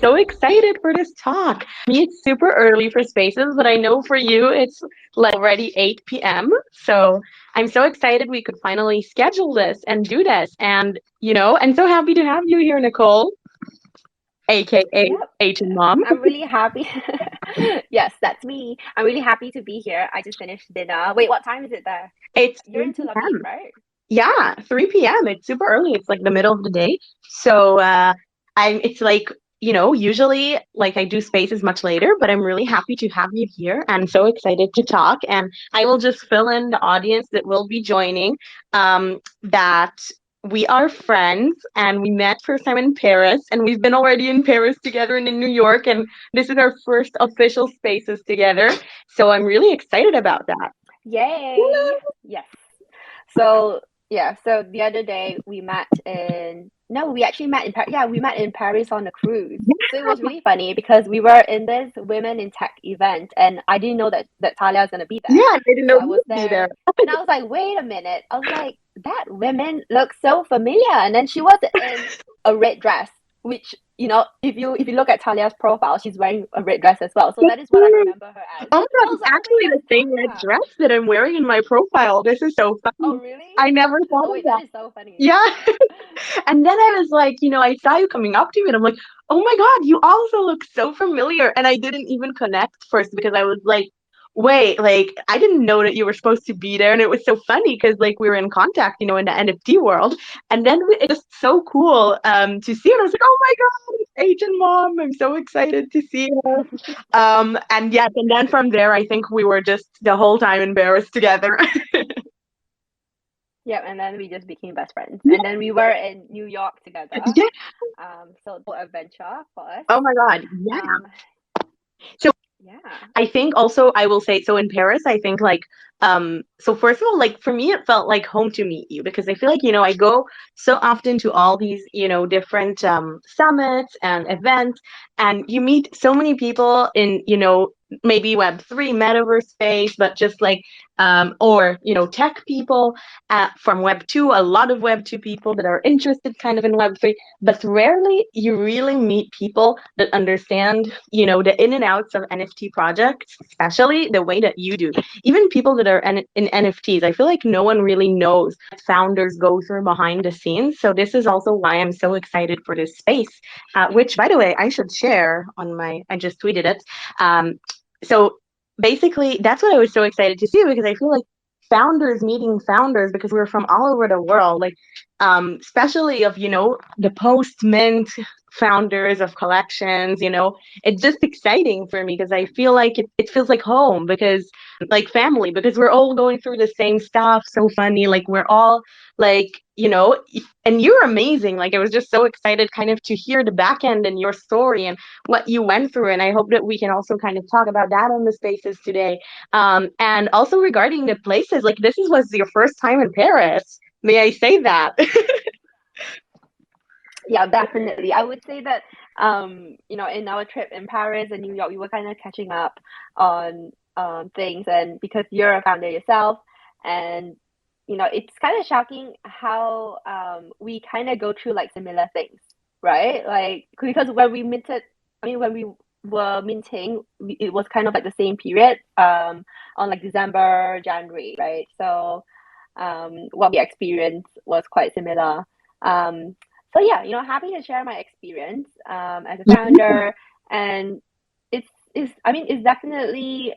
so excited for this talk. Me, it's super early for spaces, but I know for you it's like already 8 p.m. So I'm so excited we could finally schedule this and do this. And, I'm so happy to have you here, Nicole, aka Yep, Asian Mom. I'm really happy. Yes, that's me. I'm really happy to be here. I just finished dinner. Wait, what time is it there? It's You're in 3 Tel Aviv, p.m. right? Yeah, 3 p.m. It's super early. It's like the middle of the day. So it's like, usually like I do spaces much later, but I'm really happy to have you here and so excited to talk. And I will just fill in the audience that will be joining that we are friends and we met first time in Paris and we've been already in Paris together and in New York and this is our first official spaces together. So I'm really excited about that. Yay! Yes. So yeah, so the other day we met in no, we actually met in Paris. Yeah, we met in Paris on a cruise. So it was really funny because we were in this Women in Tech event, and I didn't know that Talia was gonna be Yeah, there. I didn't So know I was you'd be there. there, and I was like, wait a minute. I was like, that woman looks so familiar, and then she was in a red dress, which if you look at Talia's profile, she's wearing a red dress as well. So that is what I remember her as. Oh my So god, I was it's like, oh my actually god, the it's same red Talia. dress that I'm wearing in my profile. This is so Oh funny. really? I never thought Oh of wait, that that. is so funny. Yeah. And then I was like, I saw you coming up to me and I'm like, oh my God, you also look so familiar. And I didn't even connect first because I was like, wait, like I didn't know that you were supposed to be there. And it was so funny because like we were in contact, in the NFT world. And then it's just so cool to see. And I was like, oh my God, it's Asian Mom. I'm so excited to see her. And yes, and then from there, I think we were just the whole time embarrassed together. Yep, and then we just became best friends. And then we were in New York together. Yeah. So the adventure for us. Oh my God. Yeah. Um, So yeah. I think also I will say so in Paris, I think like so first of all, like for me it felt like home to meet you because I feel like, I go so often to all these, different summits and events and you meet so many people in, maybe Web3 metaverse space, but just like or tech people from Web2, a lot of Web2 people that are interested kind of in Web3, but rarely you really meet people that understand, the in and outs of NFT projects, especially the way that you do. Even people that are in NFTs, I feel like no one really knows what founders go through behind the scenes. So this is also why I'm so excited for this space, which, by the way, I should share on I just tweeted it. So basically, that's what I was so excited to see because I feel like founders meeting founders because we're from all over the world, like especially of the post mint founders of collections, it's just exciting for me because I feel like it feels like home because like family because we're all going through the same stuff. So funny, like we're all like and you're amazing. Like I was just so excited kind of to hear the back end and your story and what you went through, and I hope that we can also kind of talk about that on the spaces today. And also regarding the places, like was your first time in Paris. May I say that? Yeah, definitely. I would say that in our trip in Paris and New York, we were kind of catching up on things, and because you're a founder yourself, and it's kind of shocking how we kind of go through like similar things, right? Like because when we minted, I mean when we were minting, it was kind of like the same period on like December, January, right? So what we experienced was quite similar. Um, so yeah, happy to share my experience as a founder, and it's definitely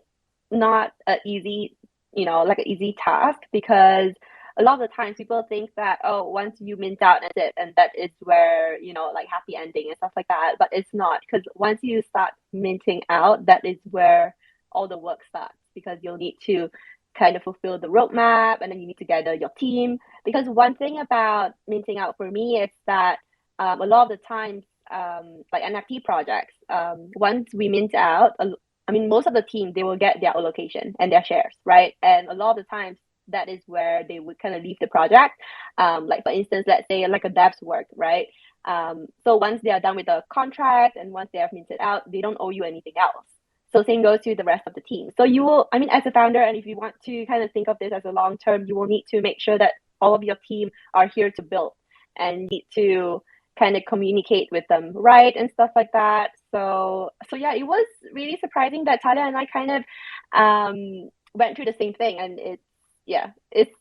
not a easy, like an easy task because a lot of the times people think that oh once you mint out that's it and that is where like happy ending and stuff like that, but it's not because once you start minting out that is where all the work starts because you'll need to kind of fulfill the roadmap and then you need to gather your team because one thing about minting out for me is that a lot of the times like NFT projects once we mint out I mean most of the team they will get their allocation and their shares, right? And a lot of the times that is where they would kind of leave the project, like for instance let's say like a dev's work, right? So once they are done with the contract and once they have minted out they don't owe you anything else. So same goes to the rest of the team. So you will, I mean, as a founder, and if you want to kind of think of this as a long term, you will need to make sure that all of your team are here to build and need to kind of communicate with them, right? And stuff like that. So yeah, it was really surprising that Talia and I kind of went through the same thing, and it's yeah, it's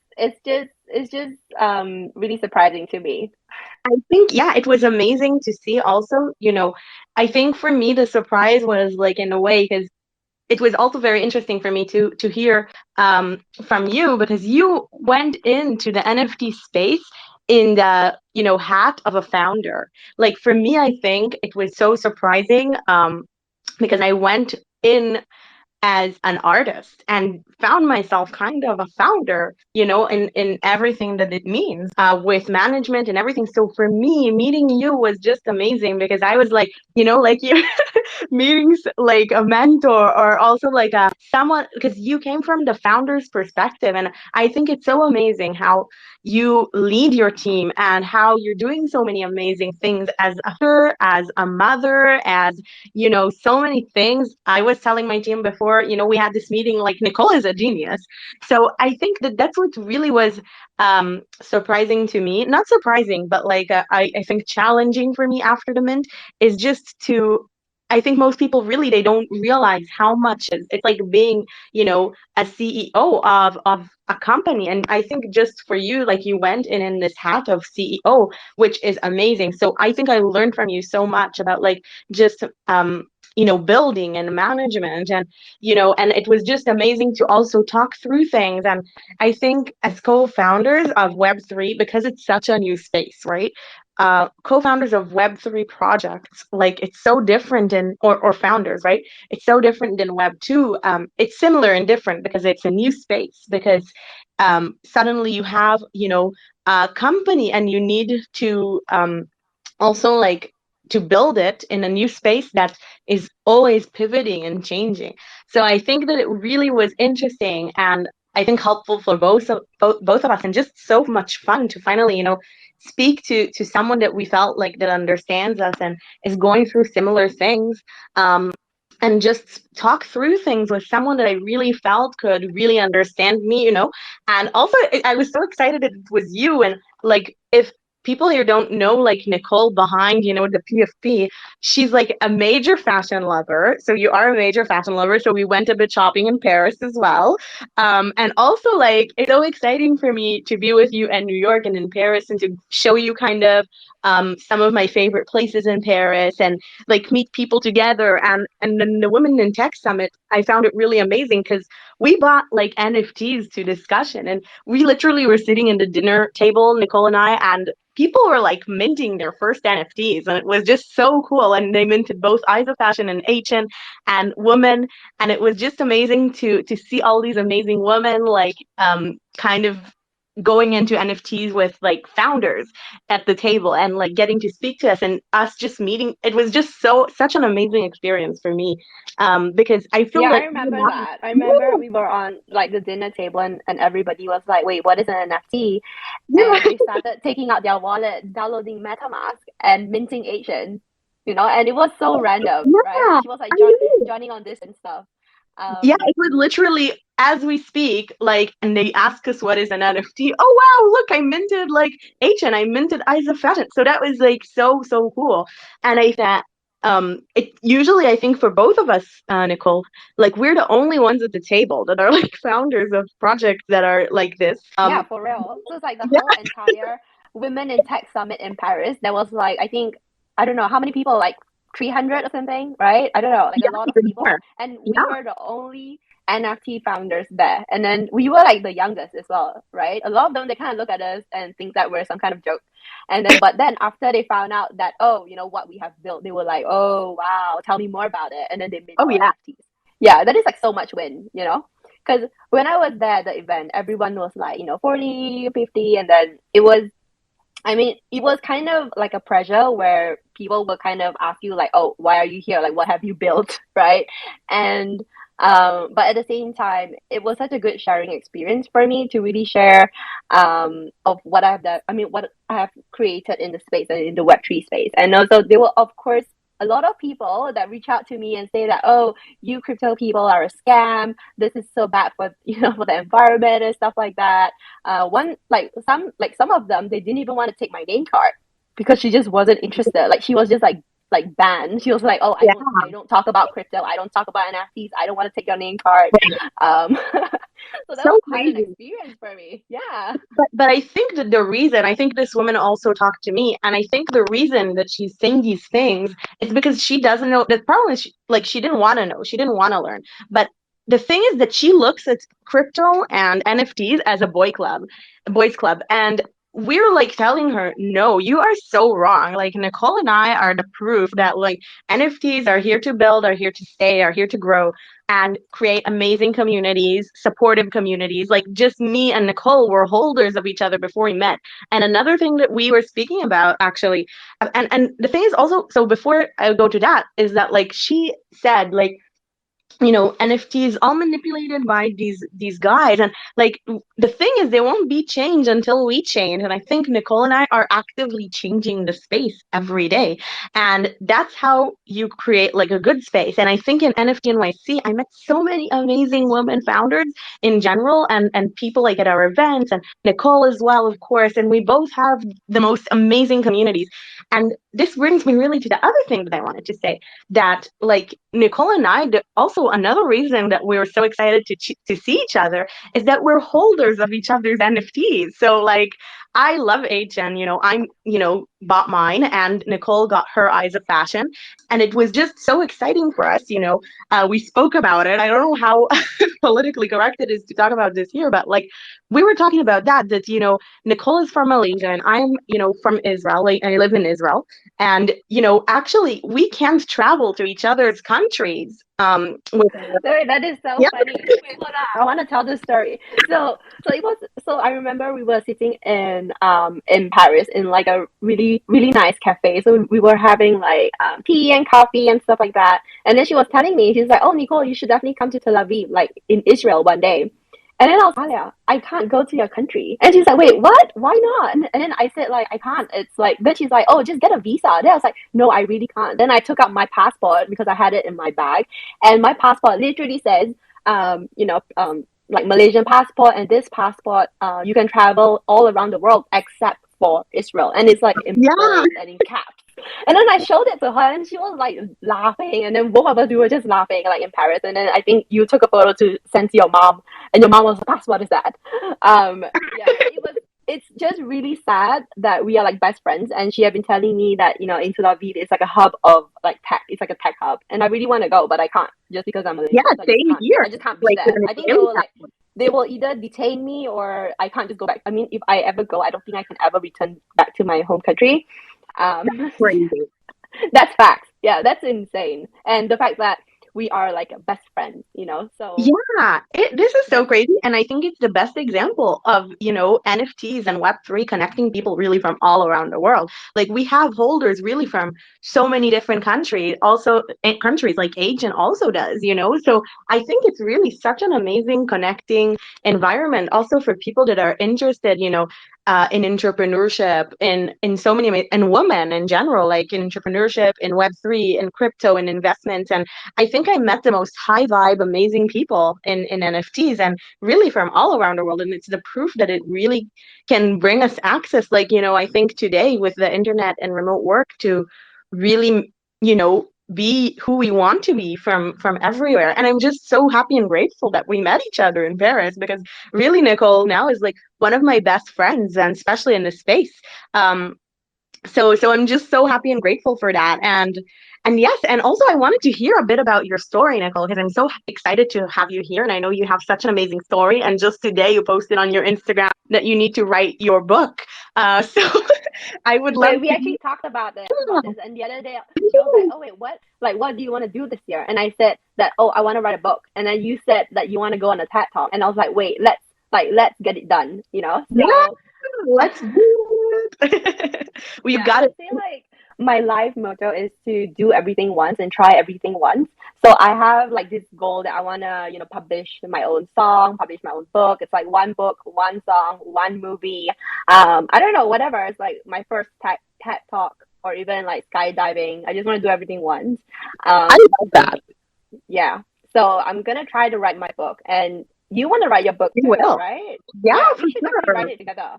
just really surprising to me. I think, yeah, it was amazing to see also, I think for me the surprise was like in a way because it was also very interesting for me to hear from you because you went into the NFT space in the hat of a founder. Like for me, I think it was so surprising because I went in as an artist and found myself kind of a founder, in everything that it means with management and everything. So for me, meeting you was just amazing because I was like, like you meetings like a mentor or also like a someone because you came from the founder's perspective, and I think it's so amazing how you lead your team and how you're doing so many amazing things as a her, as a mother, as so many things. I was telling my team before, we had this meeting, like Nicole is a genius. So I think that that's what really was surprising to me. Not surprising, but like I think challenging for me after the mint is just to I think most people really they don't realize how much it's like being, a CEO of a company. And I think just for you, like you went in this hat of CEO, which is amazing. So I think I learned from you so much about like just building and management and and it was just amazing to also talk through things. And I think as co-founders of Web3, because it's such a new space, right? Co-founders of Web3 projects, like it's so different in or founders, right? It's so different than Web2. It's similar and different because it's a new space. Because suddenly you have, a company and you need to also like to build it in a new space that is always pivoting and changing. So I think that it really was interesting and I think helpful for both of us and just so much fun to finally, speak to someone that we felt like that understands us and is going through similar things. And just talk through things with someone that I really felt could really understand me, And also, I was so excited that it was you. And like, if people here don't know, like Nicole behind, the PFP, she's like a major fashion lover. So you are a major fashion lover. So we went a bit shopping in Paris as well. And also, like, it's so exciting for me to be with you in New York and in Paris and to show you kind of some of my favorite places in Paris and like meet people together. And then the Women in Tech Summit, I found it really amazing because we bought like NFTs to discussion and we literally were sitting in the dinner table, Nicole and I, and people were like minting their first NFTs and it was just so cool. And they minted both Eyes of Fashion and and Women. And it was just amazing to see all these amazing women like kind of going into NFTs with like founders at the table and like getting to speak to us and us just meeting. It was just such an amazing experience for me because I feel Yeah, I like remember that. I remember we were on like the dinner table, and everybody was like, "Wait, what is an NFT?" yeah, And they started taking out their wallet, downloading MetaMask, and minting Asian. And it was so random, right? yeah, She was like I know. joining on this and stuff. Yeah, Um, it was literally as we speak, like, and they ask us what is an NFT. Oh wow, look, I minted like I minted Eyes of Fashion. So that was like so cool. And I that it usually I think for both of us, Nicole, like we're the only ones at the table that are like founders of projects that are like this. yeah, for real. So it's like the Yeah, whole entire Women in Tech Summit in Paris. There was like, I think, I don't know how many people, like 300 or something, right? I don't know, like a yeah, lot of even people. more. And we Yeah. were the only NFT founders there. And then we were like the youngest as well, right? A lot of them, they kind of look at us and think that we're some kind of joke. But then after they found out that, oh, what we have built, they were like, oh, wow, tell me more about it. And then they made Oh our yeah. NFTs. Yeah, that is like so much win. Because when I was there at the event, everyone was like, 40, 50, and then it was kind of like a pressure where people will kind of ask you like, oh, why are you here? Like, what have you built, right? And but at the same time, it was such a good sharing experience for me to really share of what I've done. I mean, what I have created in the space and in the Web3 space. And also, there were of course a lot of people that reach out to me and say that, oh, you crypto people are a scam. This is so bad for for the environment and stuff like that. One some of them, they didn't even want to take my name card because she just wasn't interested. Like she was just like like banned. She was like, "Oh, Yeah. I don't talk about crypto. I don't talk about NFTs. I don't want to take your name card." So that was So quite an crazy. experience for me. Yeah. But I think that the reason, I think this woman also talked to me, and I think the reason that she's saying these things is because she doesn't know. The problem is, she didn't want to know, she didn't want to learn. But the thing is that she looks at crypto and NFTs as a boys' club, and we're like telling her, no, you are so wrong. Like Nicole and I are the proof that like NFTs are here to build, are here to stay, are here to grow and create amazing communities, supportive communities. Like just me and Nicole were holders of each other before we met. And another thing that we were speaking about actually, and the thing is also, so before I go to that, is that like she said, like, NFTs all manipulated by these guys, and like the thing is, they won't be changed until we change. And I think Nicole and I are actively changing the space every day, and that's how you create like a good space. And I think in NFT NYC, I met so many amazing women founders in general, and people like at our events, and Nicole as well, of course. And we both have the most amazing communities. And this brings me really to the other thing that I wanted to say, that like Nicole and I also another reason that we were so excited to see each other is that we're holders of each other's NFTs. So like I love HN, I'm bought mine, and Nicole got her Eyes of Fashion, and it was just so exciting for us. We spoke about it. I don't know how politically correct it is to talk about this here, but like we were talking about that Nicole is from Malaysia and I'm from Israel. Like I live in Israel, and actually we can't travel to each other's countries. Sorry, that is so Yeah. funny. Wait, hold on. I want to tell this story. So I remember we were sitting in Paris in like a really really nice cafe. So we were having like tea and coffee and stuff like that. And then she was telling me, she's like, "Oh, Nicole, you should definitely come to Tel Aviv, like in Israel one day." And then I was like, "Alia, I can't go to your country." And she's like, "Wait, what? Why not?" And then I said, like, "I can't." It's like, then she's like, "Oh, just get a visa." Then I was like, "No, I really can't." Then I took out my passport because I had it in my bag, and my passport literally says, like Malaysian passport, and this passport, you can travel all around the world except for Israel, and it's like in Yeah. bold and in caps. And then I showed it to her, and she was like laughing, and then both of us we were just laughing like in Paris. And then I think you took a photo to send to your mom, and your mom was like, "What is that?" Yeah, so it's just really sad that we are like best friends, and she had been telling me that in Tel Aviv it's like a hub of like tech. It's like a tech hub, and I really want to go, but I can't just because I'm Yeah, Malaysian. So same here. I just can't be Like there. with an I think Israeli they will either detain me or I can't just go back. I mean, if I ever go, I don't think I can ever return back to my home country. crazy. That's facts. Yeah, that's insane. And the fact that we are like best friends. So Yeah, this is so that crazy. And I think it's the best example of, NFTs and Web3 connecting people really from all around the world. Like we have holders really from so many different countries, also countries like Asian also does. So I think it's really such an amazing connecting environment also for people that are interested, in entrepreneurship, in so many, and women in general, like in entrepreneurship, in Web3, in crypto, in investments. And I think I met the most high vibe, amazing people in NFTs, and really from all around the world. And it's the proof that it really can bring us access. Like, I think today with the internet and remote work to really, be who we want to be from everywhere. And I'm just so happy and grateful that we met each other in Paris, because really Nicole now is like one of my best friends, and especially in this space. Um, so I'm just so happy and grateful for that. And yes, and also I wanted to hear a bit about your story, Nicole, because I'm so excited to have you here, and I know you have such an amazing story. And just today you posted on your Instagram that you need to write your book. So I would love we to actually talked about this, and the other day she was like, "Oh wait, what? Like, what do you want to do this year?" And I said that, "Oh, I want to write a book." And then you said that you want to go on a TED talk, and I was like, "Wait, let's get it done." yeah, So let's do it. We've yeah, I got it. would say like my life motto is to do everything once and try everything once. So I have like this goal that I wanna, publish my own song, publish my own book. It's like one book, one song, one movie. I don't know, whatever. It's like my first TED talk or even like skydiving. I just want to do everything once. I Um, love that. yeah. So I'm gonna try to write my book, and you want to write your book We too, will. right? Yeah, Yeah, for we should definitely sure. write it together.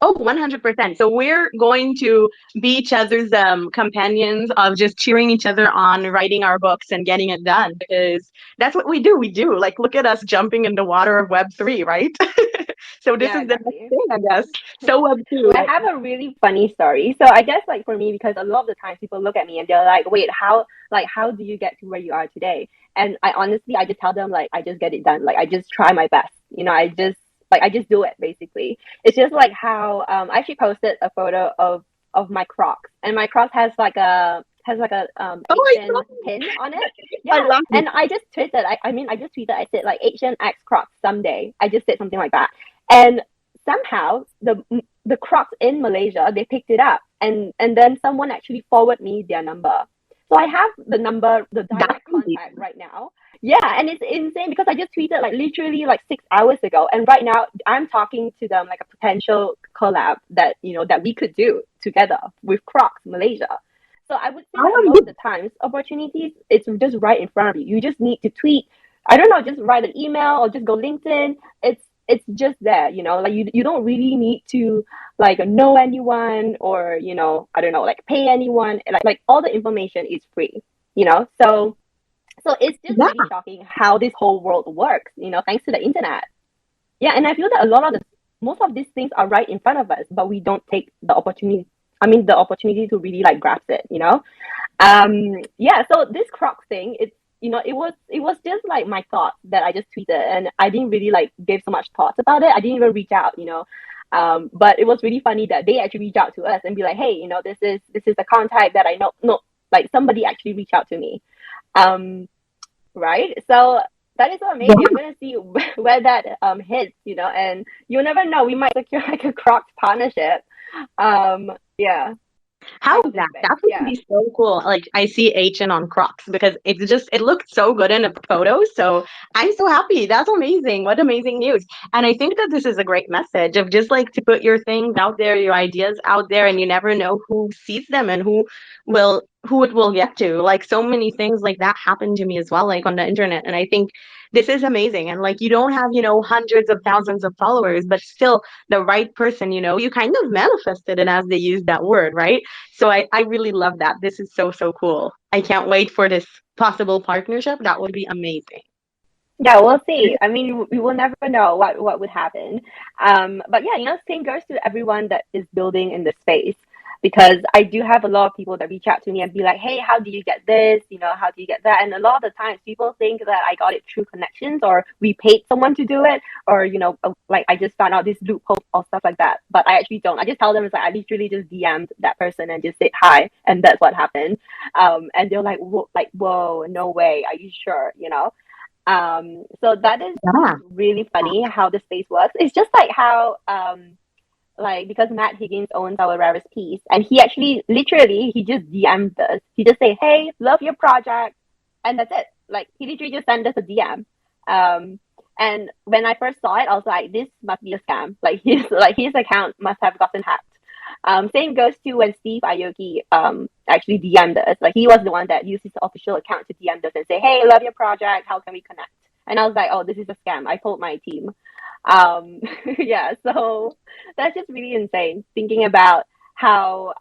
Oh, 100%. So we're going to be each other's companions of just cheering each other on, writing our books and getting it done because that's what we do. We do. Like, look at us jumping in the water of Web3, right? So this Yeah, is the next exactly. thing, I guess. So Web2, Well, I have a really funny story. So I guess like for me, because a lot of the times people look at me and they're like, "Wait, how do you get to where you are today?" And I honestly, I just tell them like, I just get it done. Like I just try my best. I just do it basically. It's just like how I actually posted a photo of my Crocs, and my Crocs has like a Oh, I Asian love pin on it. I Yeah, love it. and I just tweeted. I just tweeted. I said like Asian X Crocs someday. I just said something like that, and somehow the Crocs in Malaysia, they picked it up, and then someone actually forwarded me their number. So I have the number, the That's direct easy. contact right now. Yeah, and it's insane because I just tweeted like literally like 6 hours ago, and right now I'm talking to them like a potential collab that that we could do together with Crocs Malaysia. So I would say How that a are lot of you? the times opportunities it's just right in front of you. You just need to tweet. I don't know, just write an email or just go LinkedIn. It's just there, like you don't really need to like know anyone or I don't know, like pay anyone. Like all the information is free, so it's just Yeah. really shocking how this whole world works, thanks to the internet. Yeah, and I feel that a lot of the most of these things are right in front of us, but we don't take the opportunity. I mean, the opportunity to really like grasp it. Yeah, so this Crocs thing, it was just like my thoughts that I just tweeted, and I didn't really like give so much thoughts about it. I didn't even reach out. But it was really funny that they actually reach out to us and be like, hey, this is a contact that I know. No, like somebody actually reached out to me. Um, right? So that is so amazing. I'm gonna see where that hits, and you'll never know. We might secure like a Crocs partnership. Yeah, How out of is this that? space. That would Yeah. be so cool. Like I see Asian on Crocs because it looked so good in the photos. So I'm so happy. That's amazing. What amazing news. And I think that this is a great message of just like to put your things out there, your ideas out there, and you never know who sees them and who it will get to. Like so many things like that happen to me as well, like on the internet. And I think this is amazing. And like you don't have, hundreds of thousands of followers, but still the right person, you kind of manifested it as they use that word, right? So I really love that. This is so, so cool. I can't wait for this possible partnership. That would be amazing. Yeah, we'll see. I mean, we will never know what would happen. But yeah, same goes to everyone that is building in the space. Because I do have a lot of people that reach out to me and be like, "Hey, how do you get this? How do you get that?" And a lot of the times, people think that I got it through connections, or we paid someone to do it, or like I just found out this loophole or stuff like that. But I actually don't. I just tell them it's like I literally just DM'd that person and just said hi, and that's what happened. And they're like, whoa, no way, are you sure? So that is Yeah. really funny how the space works. It's just like how like because Matt Higgins owns our rarest piece, and he actually literally he just DM'd us. He just say, "Hey, love your project," and that's it. Like he literally just sent us a DM. And when I first saw it, I was like, "This must be a scam. Like his account must have gotten hacked." Same goes to when Steve Aoki actually DM'd us. Like he was the one that used his official account to DM us and say, "Hey, love your project. How can we connect?" And I was like, "Oh, this is a scam." I told my team. Yeah, so that's just really insane. Thinking about how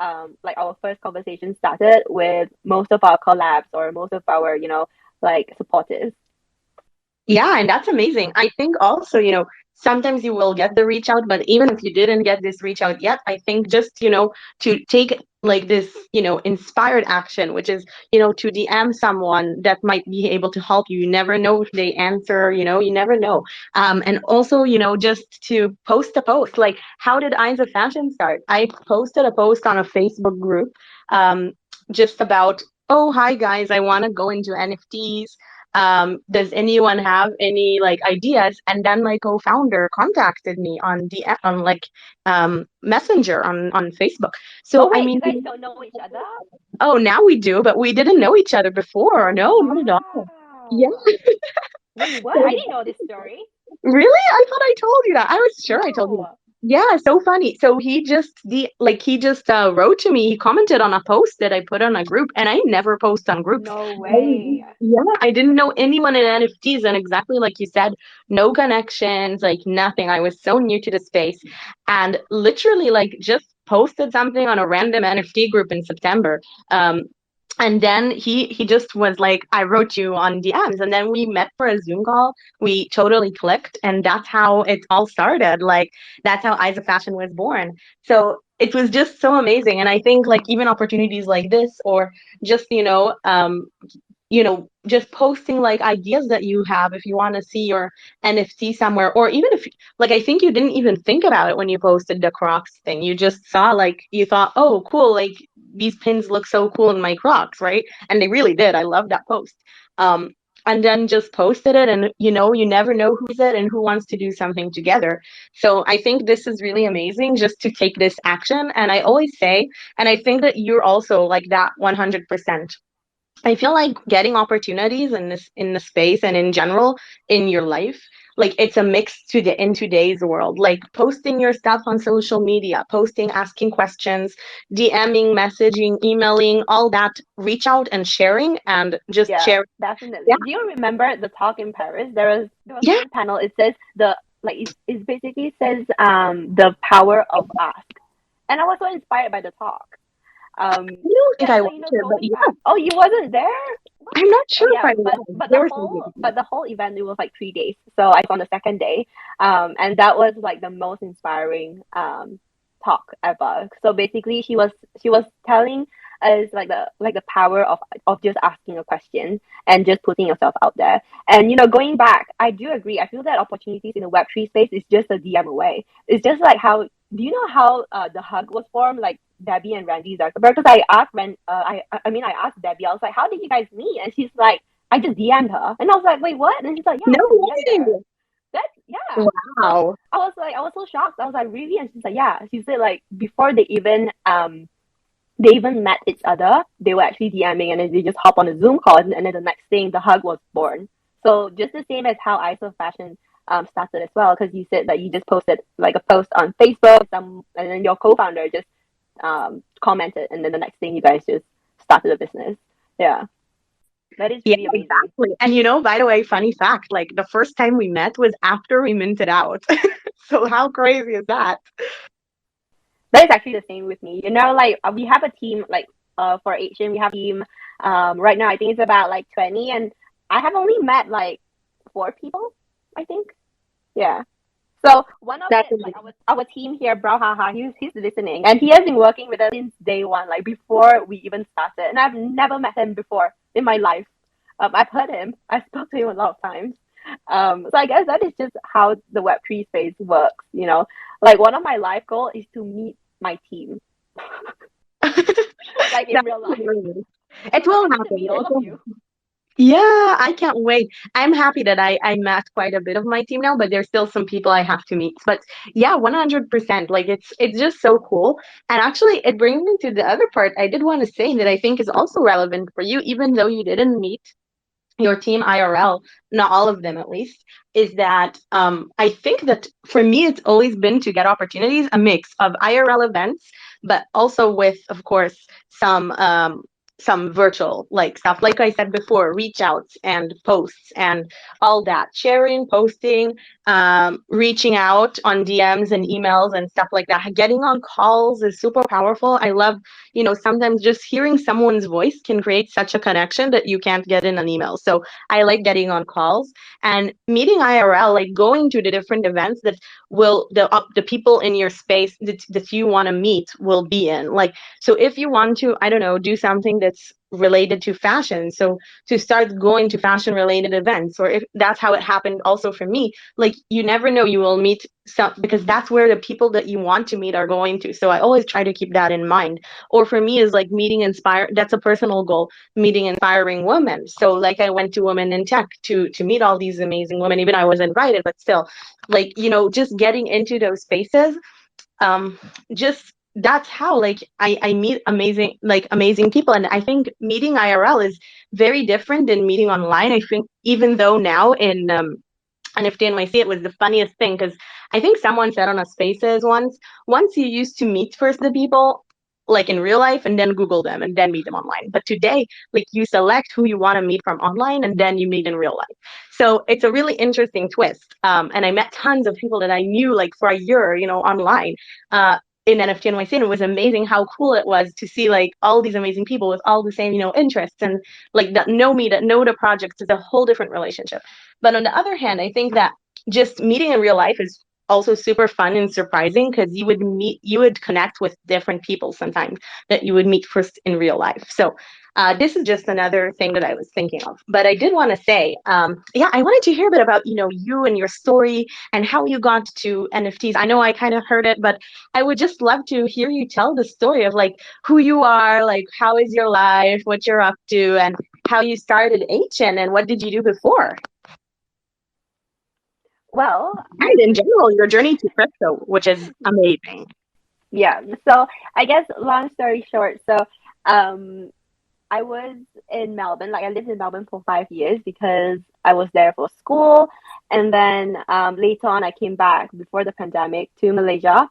like our first conversation started with most of our collabs or most of our like supporters. Yeah, and that's amazing. I think also, sometimes you will get the reach out, but even if you didn't get this reach out yet, I think just, to take like this, inspired action, which is, to DM someone that might be able to help you. You never know if they answer, you never know. And also, just to post a post, like how did Eyes of Fashion start? I posted a post on a Facebook group, um, just about, oh, hi guys, I want to go into NFTs. Does anyone have any like ideas? And then my co-founder contacted me on on like messenger on Facebook. Oh So I wait, mean, you guys don't know each other? oh, now we do, but we didn't know each other before. Oh No, not at all. Yeah. wow. Wait, what? I So didn't know this story. really, I thought I told you that. I was sure I told you No. that. Yeah, so funny. So he just wrote to me. He commented on a post that I put on a group, and I never post on groups. No way. Yeah, I didn't know anyone in NFTs, and exactly like you said, no connections, like nothing. I was so new to the space, and literally like just posted something on a random NFT group in September. And then he just was like, I wrote you on DMs, and then we met for a Zoom call. We totally clicked, and that's how it all started. Like that's how Eyes of Fashion was born. So it was just so amazing. And I think like even opportunities like this, or just just posting like ideas that you have if you want to see your NFT somewhere, or even if like I think you didn't even think about it when you posted the Crocs thing. You just saw like you thought, oh, cool, like these pins look so cool in my Crocs, right? And they really did. I love that post. Um, and then just posted it, and you never know who's it and who wants to do something together. So I think this is really amazing just to take this action. And I always say, and I think that you're also like that 100%. I feel like getting opportunities in the space and in general in your life, like it's a mix to the in today's world. Like posting your stuff on social media, posting, asking questions, DMing, messaging, emailing, all that, reach out and sharing and just Yeah, share. Yeah, definitely. Do you remember the talk in Paris? There was yeah, one panel. It says it basically says the power of ask, and I was so inspired by the talk. I don't think Yeah, I so watched it, but going back. yeah, Oh, you wasn't there? What? I'm not Oh sure if yeah, I but was. but There the were some good whole people. but the whole event, it was like 3 days. So I saw on the second day, and that was like the most inspiring talk ever. So basically, she was telling us like the power of just asking a question and just putting yourself out there. And going back, I do agree. I feel that opportunities in the Web3 space is just a DM away. It's just like how do you know how the hug was formed? Like Debbie and Randy Zuckerberg. Because I asked Debbie. I was like, "How did you guys meet?" And she's like, "I just DM'd her." And I was like, "Wait, what?" And she's like, "Yeah, No I just DM'd her." way. That's yeah. So Wow. I was so shocked. I was like, "Really?" And she's like, "Yeah." She said like before they even met each other, they were actually DMing, and then they just hop on a Zoom call, and then the next thing, the hug was born. So just the same as how ISO Fashion started as well, because you said that you just posted like a post on Facebook, and then your co-founder just commented, and then the next thing you guys just started a business. Yeah, that is Yeah, really amazing. exactly. And by the way, funny fact, like the first time we met was after we minted out. So how crazy is that? That is actually the same with me. Like we have a team, like for Asian, we have a team. Right now I think it's about like 20, and I have only met like 4 people, I think. Yeah. So one of That's it, like amazing. our team here, Brawhaha, he's listening, and he has been working with us since day one, like before we even started. And I've never met him before in my life. I've heard him. I spoke to him a lot of times. So I guess that is just how the Web3 space works. Like one of my life goals is to meet my team, like in That's real life. hilarious. So It like will I need to happen. meet all of you. Yeah, I can't wait. I'm happy that I met quite a bit of my team now, but there's still some people I have to meet. But yeah, 100%. Like it's just so cool. And actually it brings me to the other part I did want to say that I think is also relevant for you, even though you didn't meet your team IRL, not all of them at least, is that I think that for me, it's always been to get opportunities, a mix of IRL events, but also with, of course, some virtual like stuff. Like I said before, reach outs and posts and all that, sharing, posting, reaching out on DMs and emails and stuff like that. Getting on calls is super powerful. I love sometimes just hearing someone's voice can create such a connection that you can't get in an email. So I like getting on calls and meeting IRL, like going to the different events that the people in your space that you want to meet will be in. Like, so if you want to, I don't know, do something that's related to fashion, so to start going to fashion related events, or if that's how it happened also for me, like you never know, you will meet some, because that's where the people that you want to meet are going to. So I always try to keep that in mind. Or for me is like meeting inspire, that's a personal goal, meeting inspiring women. So like I went to Women in Tech to meet all these amazing women, even I was invited, but still, like just getting into those spaces, just that's how like I meet amazing people. And I think meeting IRL is very different than meeting online. I think even though now in NFT NYC, it was the funniest thing because I think someone said on a Spaces once you used to meet first the people like in real life and then Google them and then meet them online. But today, like you select who you want to meet from online and then you meet in real life. So it's a really interesting twist. And I met tons of people that I knew like for a year, online. In NFT NYC, and it was amazing how cool it was to see like all these amazing people with all the same, interests and like that know me, that know the project. Is a whole different relationship. But on the other hand, I think that just meeting in real life is also super fun and surprising because you would connect with different people sometimes that you would meet first in real life. So this is just another thing that I was thinking of. But I did want to say, yeah, I wanted to hear a bit about, you and your story and how you got to NFTs. I know I kind of heard it, but I would just love to hear you tell the story of like who you are, like how is your life, what you're up to, and how you started HN and what did you do before? Well, And in general, your journey to crypto, which is amazing. yeah. So I guess long story short, so um, I was in Melbourne. Like I lived in Melbourne for 5 years because I was there for school, and then later on I came back before the pandemic to Malaysia,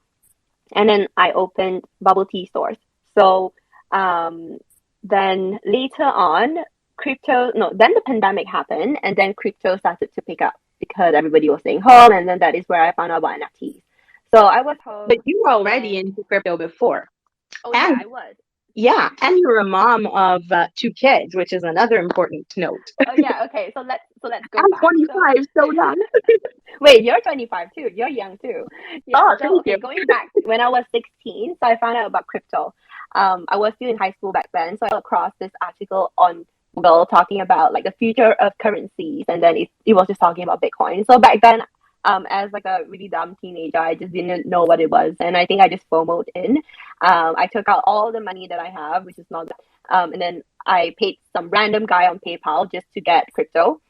and then I opened bubble tea stores. So um, then later on, crypto. No, then the pandemic happened, and then crypto started to pick up because everybody was staying home, and then that is where I found out about NFTs. So I was But home, you were already and into crypto before. oh yeah, And I was. yeah, and you're a mom of two kids, which is another important note. Oh yeah, okay. So let's go I'm back. So 25, so young. wait, you're 25 too. You're young too. Yeah. Oh, So thank okay, you. going back when I was 16, so I found out about crypto. I was still in high school back then, so I came across this article on Google talking about like the future of currencies, and then it was just talking about Bitcoin. So back then, as like a really dumb teenager, I just didn't know what it was, and I think I just FOMOed in. I took out all the money that I have, which is not, and then I paid some random guy on PayPal just to get crypto.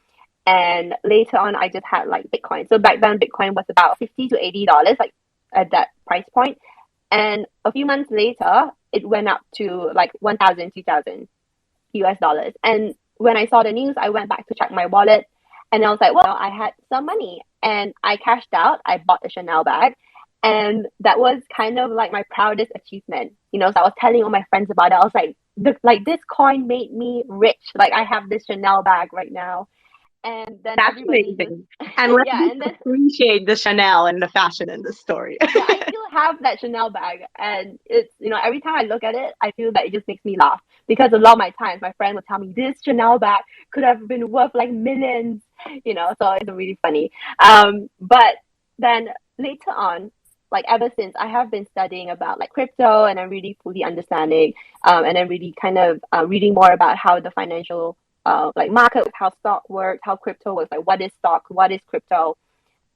And later on, I just had like Bitcoin. So back then, Bitcoin was about $50 to $80, like at that price point. And a few months later, it went up to like 1,000, 2,000 US dollars. And when I saw the news, I went back to check my wallet, and I was like, well, I had some money, and I cashed out. I bought a Chanel bag. And that was kind of like my proudest achievement. So I was telling all my friends about it. I was like, like this coin made me rich. Like I have this Chanel bag right now. And then That's everybody just amazing. And let's yeah, just and then appreciate the Chanel and the fashion in the story. yeah, I still have that Chanel bag, and it's every time I look at it, I feel that it just makes me laugh because a lot of my times my friend would tell me this Chanel bag could have been worth like millions, so it's really funny. But then later on, like ever since, I have been studying about like crypto, and I'm really fully understanding, and I'm really kind of reading more about how the financial like market, how stock works, how crypto works, like what is stock, what is crypto.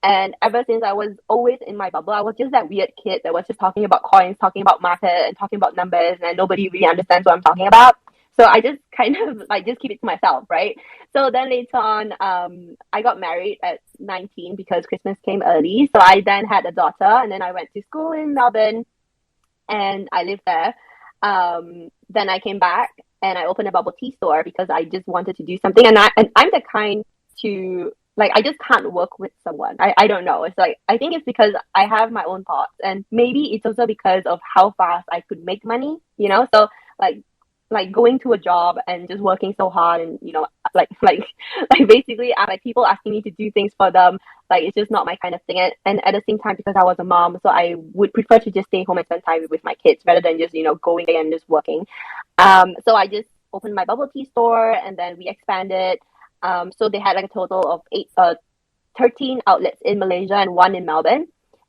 And ever since, I was always in my bubble. I was just that weird kid that was just talking about coins, talking about market, and talking about numbers, and nobody really understands what I'm talking about. So I just kind of like just keep it to myself, right? So then later on, I got married at 19 because Christmas came early. So I then had a daughter, and then I went to school in Melbourne, and I lived there. Then I came back and I opened a bubble tea store because I just wanted to do something. And I'm the kind to like I just can't work with someone. I don't know. It's like I think it's because I have my own thoughts, and maybe it's also because of how fast I could make money. So like like going to a job and just working so hard, and like like basically I like people asking me to do things for them, like it's just not my kind of thing. And at the same time, because I was a mom, so I would prefer to just stay home and spend time with my kids rather than just going and just working. So I just opened my bubble tea store, and then we expanded. So they had like a total of 13 outlets in Malaysia and one in Melbourne.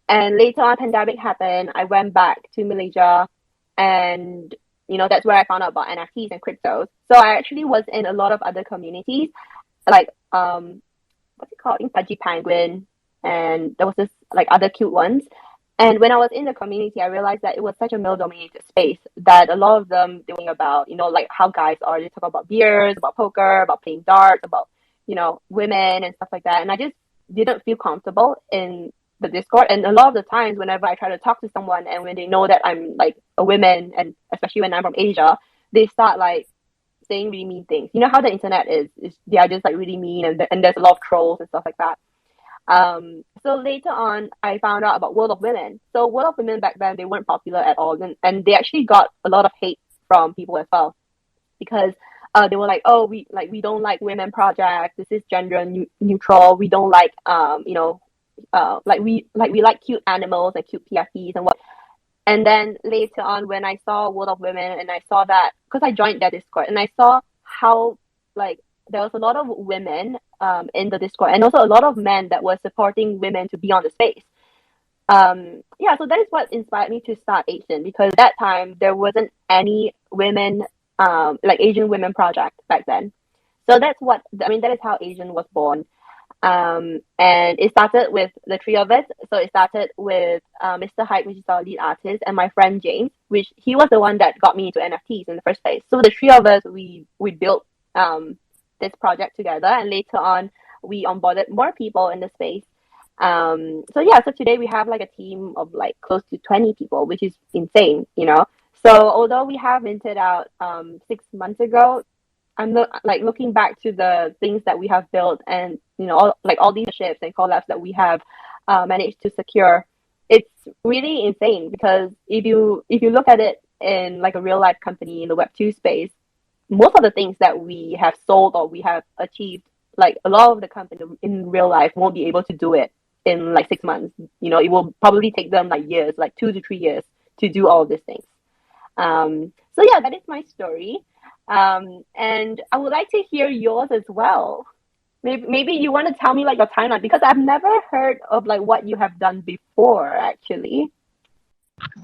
And later on, pandemic happened. I went back to Malaysia, and that's where I found out about NFTs and cryptos. So I actually was in a lot of other communities, like what's it called? I think Pudgy Penguin, and there was this like other cute ones. And when I was in the community, I realized that it was such a male-dominated space that a lot of them doing about, like how guys are. They talk about beers, about poker, about playing darts, about, women and stuff like that. And I just didn't feel comfortable in the Discord. And a lot of the times, whenever I try to talk to someone, and when they know that I'm like a woman, and especially when I'm from Asia, they start like saying really mean things. You know how the internet is they are just like really mean, and there's a lot of trolls and stuff like that. So later on, I found out about World of Women. So World of Women back then, they weren't popular at all, and they actually got a lot of hate from people as well, because they were like, oh, we don't like women project. This is gender neutral. We don't like we like cute animals and cute PFPs and what. And then later on, when I saw World of Women, and I saw that, because I joined their Discord, and I saw how, like, there was a lot of women in the Discord, and also a lot of men that were supporting women to be on the space. Yeah, so that is what inspired me to start Asian, because at that time there wasn't any women, like Asian women project back then. So that's what I mean. That is how Asian was born. And it started with the three of us. So it started with Mr. Hype, which is our lead artist, and my friend James, which he was the one that got me into NFTs in the first place. So the three of us, we built this project together, and later on we onboarded more people in the space. So yeah, so today we have like a team of like close to 20 people, which is insane, you know. So although we have minted out 6 months ago, I'm like looking back to the things that we have built, and all these ships and collabs that we have managed to secure. It's really insane, because if you look at it in like a real life company in the Web2 space, most of the things that we have sold or we have achieved, like a lot of the company in real life won't be able to do it in like 6 months. It will probably take them like years, like 2 to 3 years, to do all of these things. So yeah, that is my story. And I would like to hear yours as well. Maybe you want to tell me like your timeline, because I've never heard of like what you have done before, actually.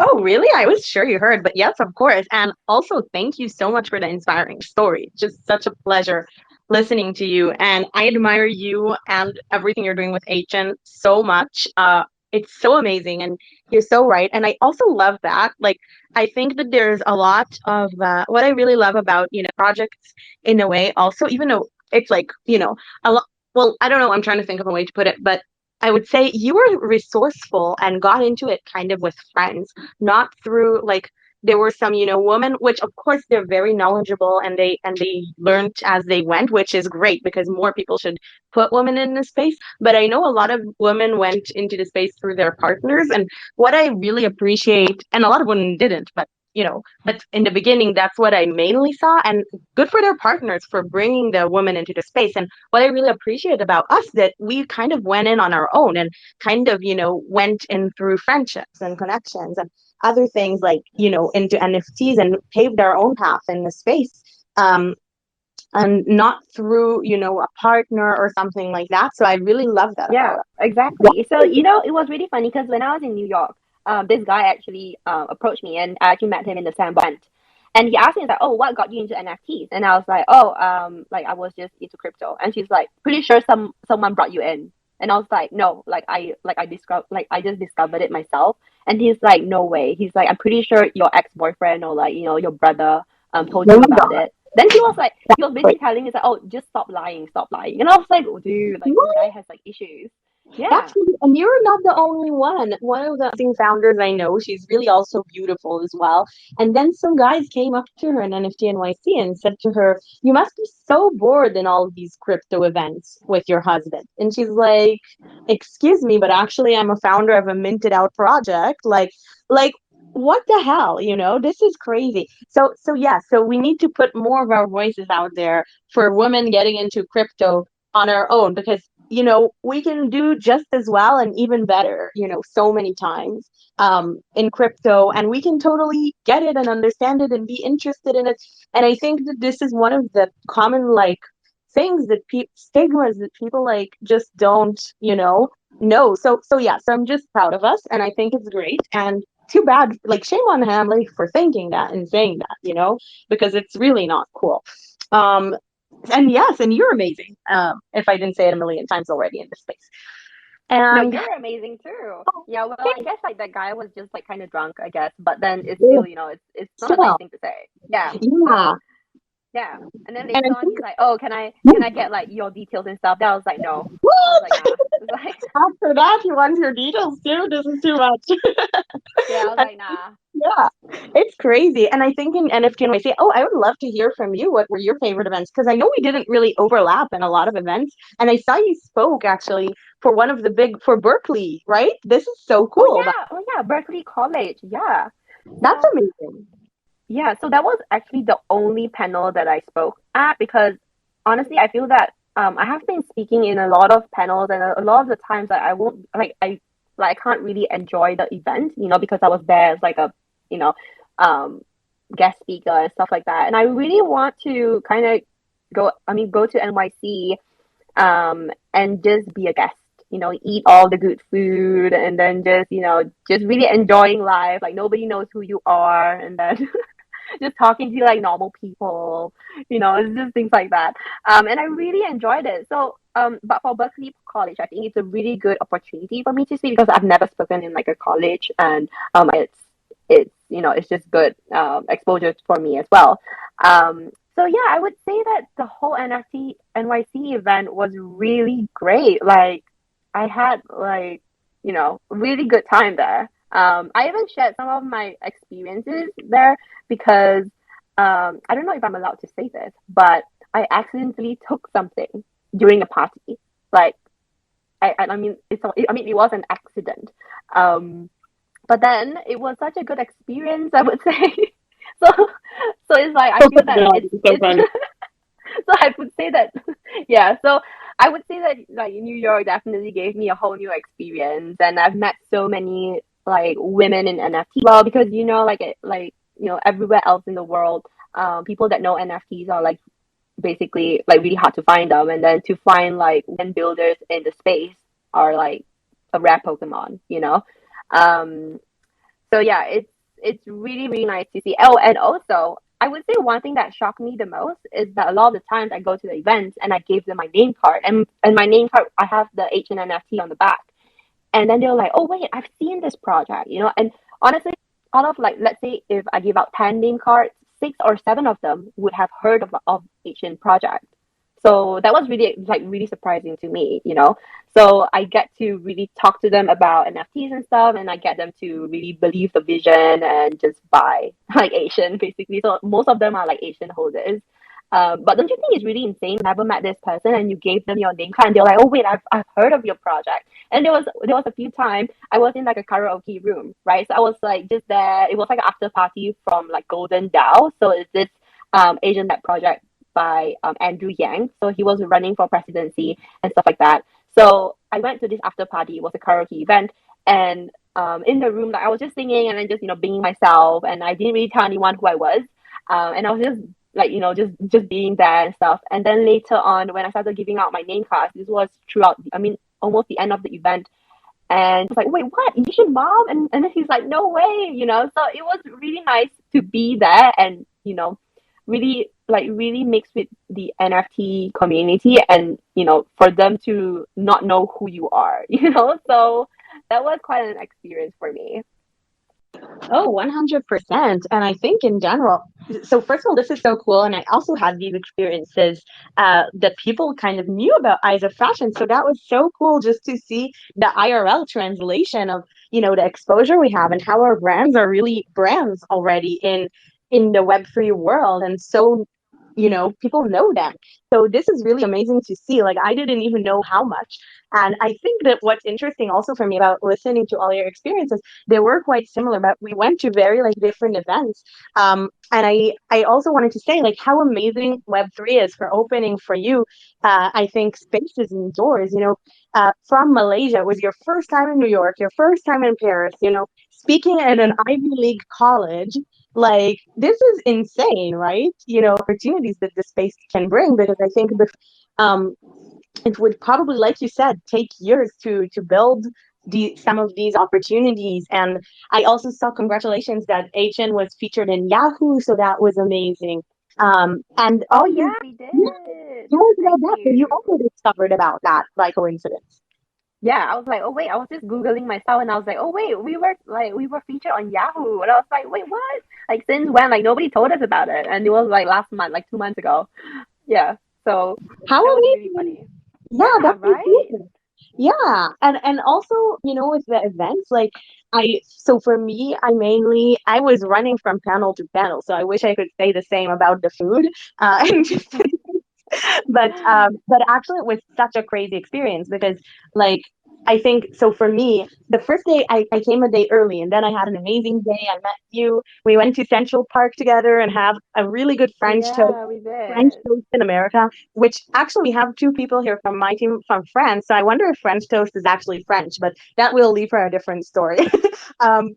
Oh, really? I was sure you heard, but yes, of course. And also, thank you so much for the inspiring story. Just such a pleasure listening to you. And I admire you and everything you're doing with Agent so much. It's so amazing, and you're so right. And I also love that. Like, I think that there's a lot of what I really love about projects in a way. Also, even though it's like a lot. Well, I don't know. I'm trying to think of a way to put it, but I would say you were resourceful and got into it kind of with friends, not through like there were some, women, which of course they're very knowledgeable and they learned as they went, which is great because more people should put women in this space. But I know a lot of women went into the space through their partners, and what I really appreciate, and a lot of women didn't, but in the beginning, that's what I mainly saw, and good for their partners for bringing the women into the space. And what I really appreciate about us that we kind of went in on our own and kind of, went in through friendships and connections and other things like, into NFTs and paved our own path in the space. And not through, a partner or something like that. So I really love that Yeah, about us. exactly. So it was really funny, because when I was in New York, this guy actually approached me, and I actually met him in the sandbox. And he asked me, like, "Oh, what got you into NFTs?" And I was like, "Oh, like I was just into crypto." And she's like, "Pretty sure someone brought you in." And I was like, "No, I just discovered it myself." And he's like, "No way." He's like, "I'm pretty sure your ex-boyfriend or like your brother told Oh you my about God. it." Then he was basically telling me, like, "Oh, just stop lying, stop lying." And I was like, "Oh, dude, like this guy has like issues." Yeah. Actually, and you're not the only one. One of the amazing founders I know, she's really also beautiful as well. And then some guys came up to her in NFT NYC and said to her, "You must be so bored in all of these crypto events with your husband." And she's like, "Excuse me, but actually I'm a founder of a minted out project." Like what the hell, This is crazy. So yeah, so we need to put more of our voices out there for women getting into crypto on our own because we can do just as well and even better, so many times in crypto, and we can totally get it and understand it and be interested in it. And I think that this is one of the common like things that stigmas that people like just don't, know. So yeah, so I'm just proud of us, and I think it's great. And too bad, like shame on him, like for thinking that and saying that, because it's really not cool. Um, and yes, and you're amazing. If I didn't say it a million times already in this space. No, And you're amazing too. oh, Yeah, well, thank I guess like that guy was just like kind of drunk, I guess, but then it's you. still, it's not a nice Still, thing to say. Yeah. yeah. So yeah. And then And I later on, think he's like, "Oh, can I get like your details and stuff?" Then I was like, "No." I was what? like, "Nah." It's like, After that, he wants your details too. This is too much. yeah, I was And like, "Nah." yeah, It's crazy. And I think in NFT NYC, oh, I would love to hear from you. What were your favorite events? Because I know we didn't really overlap in a lot of events. And I saw you spoke actually for one of the big for Berkeley, right? This is so cool. Oh yeah, Berkeley College. Yeah. That's So amazing. yeah, so that was actually the only panel that I spoke at because honestly, I feel that I have been speaking in a lot of panels, and a lot of the times that I won't like I can't really enjoy the event, because I was there as like a you know um guest speaker and stuff like that, and I really want to kind of go to NYC and just be a guest, eat all the good food, and then just really enjoying life. Like nobody knows who you are, and then just talking to like normal people, it's just things like that. And I really enjoyed it. So, but for Berkeley College, I think it's a really good opportunity for me to speak because I've never spoken in like a college, and it's just good exposure for me as well. So yeah, I would say that the whole NFT NYC event was really great. Like I had like really good time there. I even shared some of my experiences there because I don't know if I'm allowed to say this, but I accidentally took something during a party. Like I mean it was an accident. Um, but then it was such a good experience, I would say. so so it's like I Oh feel my that God, it's it's so it's funny. so I would say that yeah, so I would say that like New York definitely gave me a whole new experience, and I've met so many like women in NFT. Well, because everywhere else in the world, people that know NFTs are like basically like really hard to find them, and then to find like women builders in the space are like a rare Pokemon. Um, so yeah, it's really really nice to see. Oh, and also I would say one thing that shocked me the most is that a lot of the times I go to the events and I gave them my name card, and my name card I have the HNNFT on the back, and then they're like, oh wait, I've seen this project. And honestly, out of like let's say if I give out 10 name cards, 6 or 7 of them would have heard of Asian project. So that was really like really surprising to me. So I get to really talk to them about NFTs and stuff, and I get them to really believe the vision and just buy like Asian basically. So most of them are like Asian holders. But don't you think it's really insane? Never met this person, and you gave them your name card, and they're like, "Oh wait, I've heard of your project." And there was a few times I was in like a karaoke room, right? So I was like just there. It was like an after party from like Golden Dao. So it's this Asian led project by Andrew Yang. So he was running for presidency and stuff like that. So I went to this after party. It was a karaoke event, and in the room, like I was just singing and then just being myself, and I didn't really tell anyone who I was, and I was just like just being there and stuff. And then later on, when I started giving out my name cards, this was throughout. I mean, almost the end of the event, and I was like, wait, what? Asian mom? And then he's like, no way. So it was really nice to be there and, really mix with the NFT community and, for them to not know who you are. So that was quite an experience for me. Oh, 100%. And I think in general, so first of all, this is so cool. And I also had these experiences that people kind of knew about eyes of fashion. So that was so cool just to see the IRL translation of, the exposure we have and how our brands are really brands already in the Web3 world. And so people know them. So this is really amazing to see. Like I didn't even know how much. And I think that what's interesting also for me about listening to all your experiences, they were quite similar, but we went to very like different events. And I also wanted to say like how amazing Web3 is for opening for you. I think spaces and doors. From Malaysia, it was your first time in New York, your first time in Paris. Speaking at an Ivy League college, like this is insane, right? Opportunities that the space can bring, because I think um it would probably, like you said, take years to build some of these opportunities. And I also saw, congratulations, that HN was featured in Yahoo, so that was amazing. And Oh all you yeah, we yeah, did. tell us about Thank that. So you you. also discovered about that by coincidence. Yeah, I was like, oh wait, I was just Googling myself and I was like, oh wait, we were featured on Yahoo. And I was like, wait, what? Like since when? Like nobody told us about it. And it was like last month, like 2 months ago. Yeah. So How that was really amazing. funny. Yeah, Yeah, that's so right. cool. Yeah, and also, with the events, like so for me, I was running from panel to panel, so I wish I could say the same about the food. And just but actually it was such a crazy experience because like I think so for me, the first day I came a day early and then I had an amazing day. I met you. We went to Central Park together and have a really good Oh yeah, we French did. toast in America, which actually we have two people here from my team from France. So I wonder if French toast is actually French, but that we'll leave for a different story.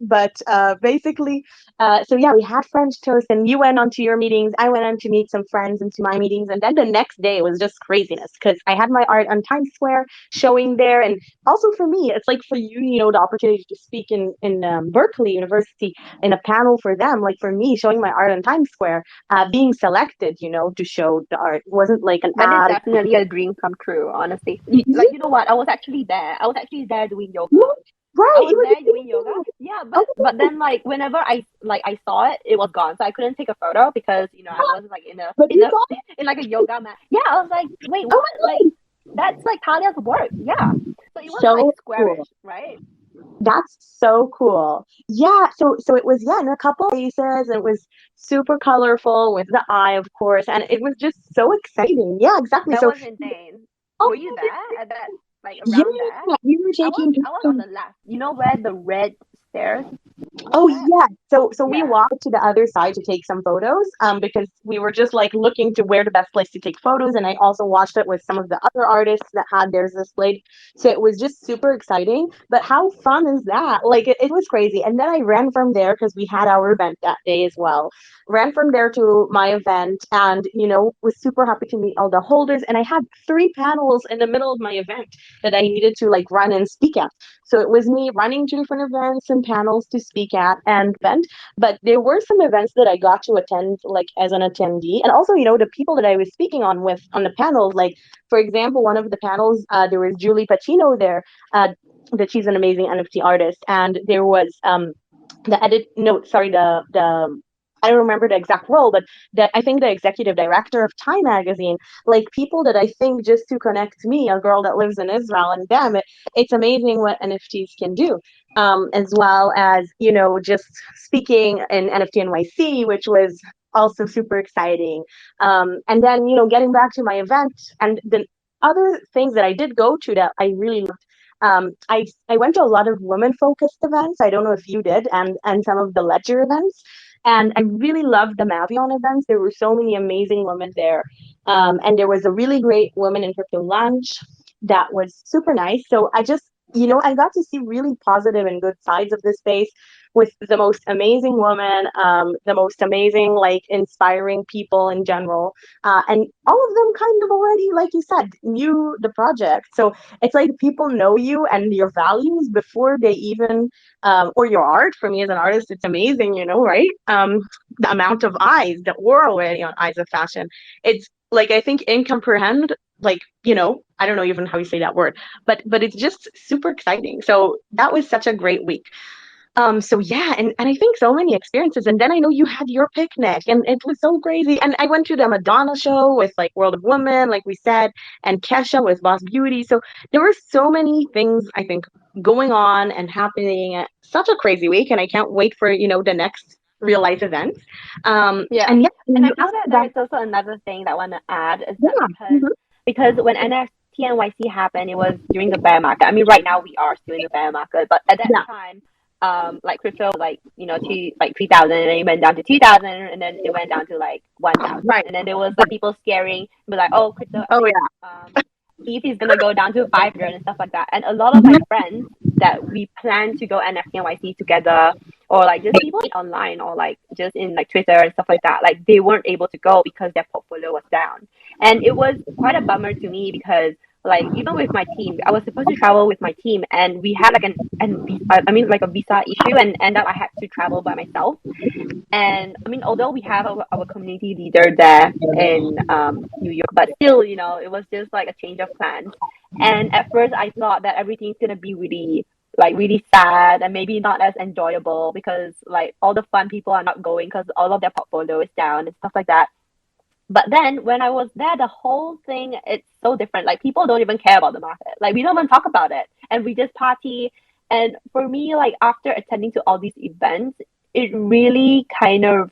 But basically, so yeah, we had French toast, and you went on to your meetings. I went on to meet some friends into my meetings, and then the next day was just craziness because I had my art on Times Square showing there, and also for me, it's like for you, the opportunity to speak in Berkeley University in a panel for them. Like for me, showing my art on Times Square, being selected, to show the art wasn't like an That is ad. definitely a dream come true, honestly. Yeah, Like, you know what? I was actually there. I was actually there doing yoga. yeah, right. I It was was there doing yoga. amazing. Yeah, Oh but then like whenever I saw it, it was gone. So I couldn't take a photo because I was like but you saw it. in like a yoga mat. Yeah, I was like, wait, Oh what? my Like god, that's like Talia's work. Yeah. So it was like so squarish, cool. right? That's so cool. Yeah, so it was, yeah, in a couple places. It was super colorful with the eye, of course, and it was just so exciting. Yeah, exactly. That So, was insane. oh Were you there at that like yeah, around there? you were taking I was on pictures. the left. You know where the red stairs was Oh at? yeah. So we Yeah. walked to the other side to take some photos, because we were just like looking to where the best place to take photos, and I also watched it with some of the other artists that had theirs displayed. So it was just super exciting. But how fun is that? Like it was crazy. And then I ran from there because we had our event that day as well. Ran from there to my event, and was super happy to meet all the holders. And I had three panels in the middle of my event that I needed to like run and speak at. So it was me running to different events and panels to speak at and event. But there were some events that I got to attend like as an attendee. And also, the people that I was speaking on the panels, like for example, one of the panels, there was Julie Pacino there, that she's an amazing NFT artist. And there was the edit no, sorry, the I don't remember the exact role, but that I think the executive director of Time magazine, like people that I think just to connect me, a girl that lives in Israel, and damn it, it's amazing what NFTs can do. As well as, just speaking in NFT NYC, which was also super exciting. And then, getting back to my event and the other things that I did go to that I really loved. I went to a lot of women focused events. I don't know if you did, and some of the Ledger events. And I really loved the Mavion events. There were so many amazing women there. And there was a really great woman in crypto lunch that was super nice. So I just, I got to see really positive and good sides of the space with the most amazing woman, the most amazing, like inspiring people in general. And all of them kind of already, like you said, knew the project. So it's like people know you and your values before they even, or your art. For me as an artist, it's amazing, right? The amount of eyes that we're already on Eyes of Fashion. It's like I think incomprehend, like I don't know even how you say that word, but it's just super exciting. So that was such a great week. So yeah, and I think so many experiences. And then I know you had your picnic and it was so crazy. And I went to the Madonna show with like World of Women, like we said, and Kesha with Boss Beauty. So there were so many things I think going on and happening at such a crazy week. And I can't wait for, the next real life events. Yeah. And yeah, And and I you feel asked that there about, is also another thing that I want to add is that yeah, mhm, because when NFT NYC happened, it was during the bear market. I mean, right now we are still in the bear market, but at that yeah, time, like crypto was like to like 3,000, and then it went down to 2,000, and then it went down to like 1,000, right, and then there was like right. people scaring, be like, oh, crypto Oh like yeah. ETH is gonna go down to 500 and stuff like that. And a lot of my Mhm. friends that we plan to go NFT NYC together, or like just people online, or like just in like Twitter and stuff like that, like they weren't able to go because their portfolio was down. And it was quite a bummer to me because like even with my team, I was supposed to travel with my team, and we had like I mean like a visa issue, and end up I had to travel by myself. And I mean, although we have our community leader there in New York, but still, it was just like a change of plans. And at first, I thought that everything's gonna be really sad and maybe not as enjoyable because like all the fun people are not going because all of their portfolio is down and stuff like that. But then when I was there, the whole thing, it's so different. Like people don't even care about the market. Like we don't even talk about it. And we just party. And for me, like after attending to all these events, it really kind of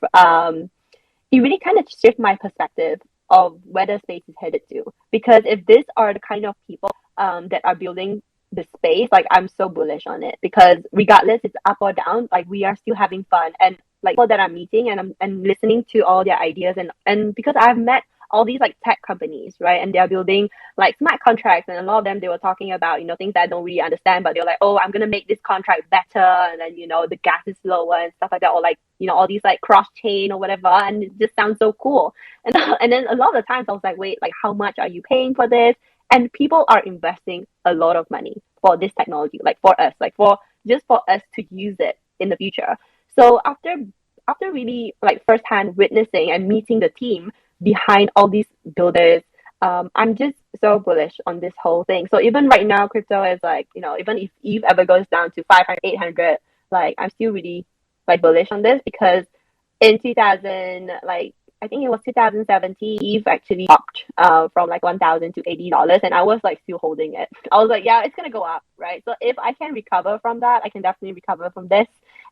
it really kind of shift my perspective of where the space is headed to. Because if these are the kind of people that are building the space, like I'm so bullish on it. Because regardless it's up or down, like we are still having fun. And like people that I'm meeting and I'm listening to all their ideas, and because I've met all these like tech companies, right? And they're building like smart contracts, and a lot of them they were talking about, things that I don't really understand, but they're like, oh, I'm gonna make this contract better, and then the gas is lower and stuff like that, or like all these like cross chain or whatever, and it just sounds so cool. And and then a lot of the times I was like, wait, like how much are you paying for this? And people are investing a lot of money for this technology, like for us, like for just for us to use it in the future. So after really like firsthand witnessing and meeting the team behind all these builders, I'm just so bullish on this whole thing. So even right now, crypto is like, even if ETH ever goes down to 500, 800, like I'm still really like bullish on this because in 2000, like I think it was 2017, ETH actually dropped from like 1,000 to $80, and I was like still holding it. I was like, yeah, it's gonna go up, right? So if I can recover from that, I can definitely recover from this.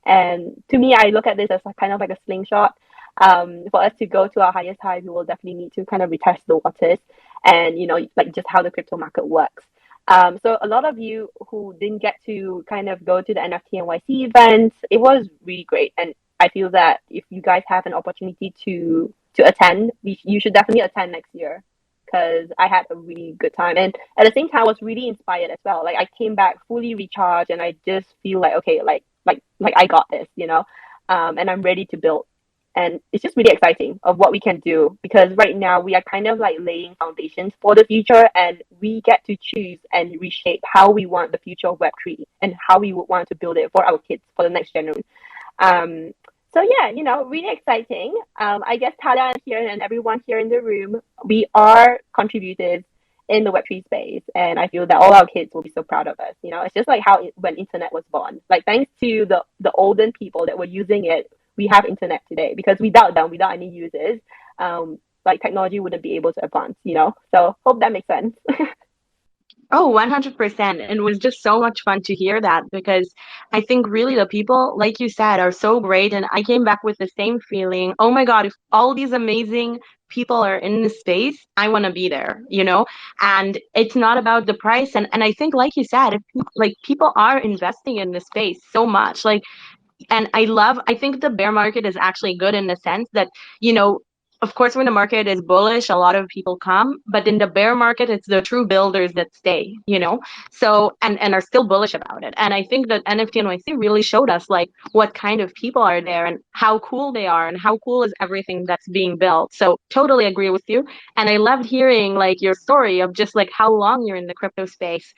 And to me, I look at this as a kind of like a slingshot. For us to go to our highest high, we will definitely need to kind of retest the waters and like just how the crypto market works. So a lot of you who didn't get to kind of go to the NFT NYC events, it was really great, and I feel that if you guys have an opportunity to attend, you should definitely attend next year because I had a really good time. And at the same time, I was really inspired as well. Like I came back fully recharged, and I just feel like okay, like I got this, and I'm ready to build. And it's just really exciting of what we can do because right now we are kind of like laying foundations for the future, and we get to choose and reshape how we want the future of Web3 and how we would want to build it for our kids for the next generation. Um, so yeah, really exciting. I guess Talia here and everyone here in the room, we are contributors in the Web3 space, and I feel that all our kids will be so proud of us. It's just like how when internet was born. Like thanks to the olden people that were using it, we have internet today. Because without them, without any users, like technology wouldn't be able to advance. So hope that makes sense. Oh, 100%. And it was just so much fun to hear that because I think really the people, like you said, are so great. And I came back with the same feeling. Oh my God, if all these amazing people are in the space, I want to be there, And it's not about the price. And I think, like you said, if like people are investing in the space so much, like and I think the bear market is actually good in the sense that, you know, of course, when the market is bullish, a lot of people come, but in the bear market, it's the true builders that stay, So, and are still bullish about it. And I think that NFT NYC really showed us like what kind of people are there and how cool they are and how cool is everything that's being built. So totally agree with you. And I loved hearing like your story of just like how long you're in the crypto space.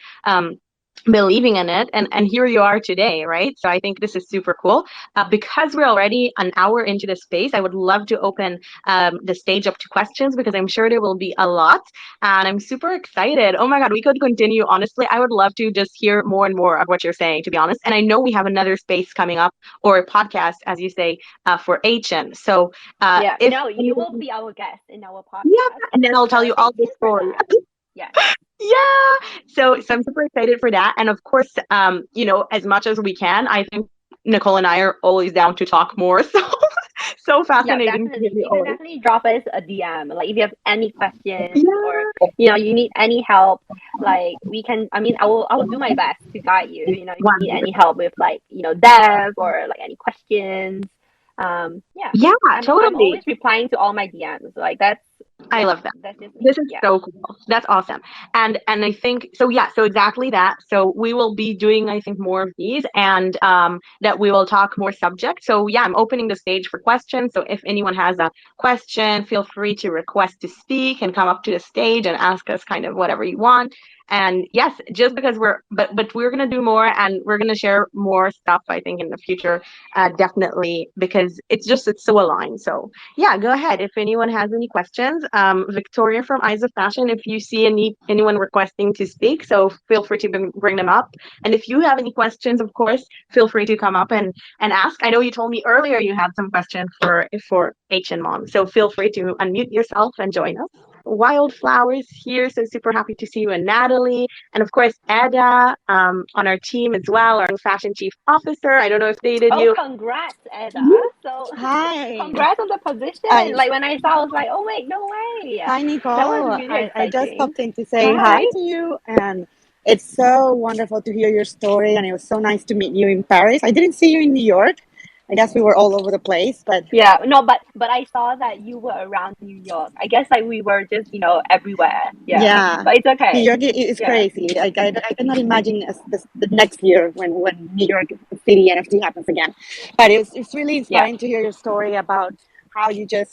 Believing in it, and here you are today, right? So I think this is super cool. Because we're already an hour into the space, I would love to open the stage up to questions because I'm sure there will be a lot, and I'm super excited. Oh my God, we could continue. Honestly, I would love to just hear more and more of what you're saying, to be honest. And I know we have another space coming up, or a podcast, as you say, for HN. So Yeah, if you will be our guest in our yeah, podcast. and then I'll tell So you stay all the tuned for story. that. Yeah. Yeah. So I'm super excited for that. And of course, as much as we can, I think Nicole and I are always down to talk more. So so Yeah, fascinating to hear definitely. you You can always. definitely drop us a DM. Like if you have any questions or Yeah. you need any help, like we can I will do my best to guide you. If you need any help with like, dev or like any questions. Yeah. Yeah, I'm totally. always replying to all my DMs. Like that's I yeah, love that. that's just me. This is Yeah. so cool. That's awesome. And I think so yeah, so exactly that. So we will be doing I think more of these and that we will talk more subjects. So yeah, I'm opening the stage for questions. So if anyone has a question, feel free to request to speak and come up to the stage and ask us kind of whatever you want. And yes, just because but we're gonna do more, and we're gonna share more stuff, I think, in the future, definitely, because it's so aligned. So yeah, go ahead if anyone has any questions. Victoria from Eyes of Fashion, if you see anyone requesting to speak, so feel free to bring them up. And if you have any questions, of course, feel free to come up and ask. I know you told me earlier you had some questions for H and Mom, so feel free to unmute yourself and join us. Wildflowers here, so super happy to see you, and Natalie, and of course Ada, on our team as well, our fashion chief officer. I don't know if they did Oh, you. congrats, Eda. Yeah. So, Hi. congrats on the position. I Like when I saw, I was like, oh wait, no way. Hi That was Nicole. really I just exciting. popped in to say Hi. hi to you, and it's so wonderful to hear your story, and it was so nice to meet you in Paris. I didn't see you in New York. I guess we were all over the place, but Yeah, no, but I saw that you were around New York. I guess like we were just, everywhere. Yeah. yeah, But it's New okay. York is Yeah. crazy. I cannot imagine the next year when New York City NFT happens again. But it's really Yeah. inspiring to hear your story about how you just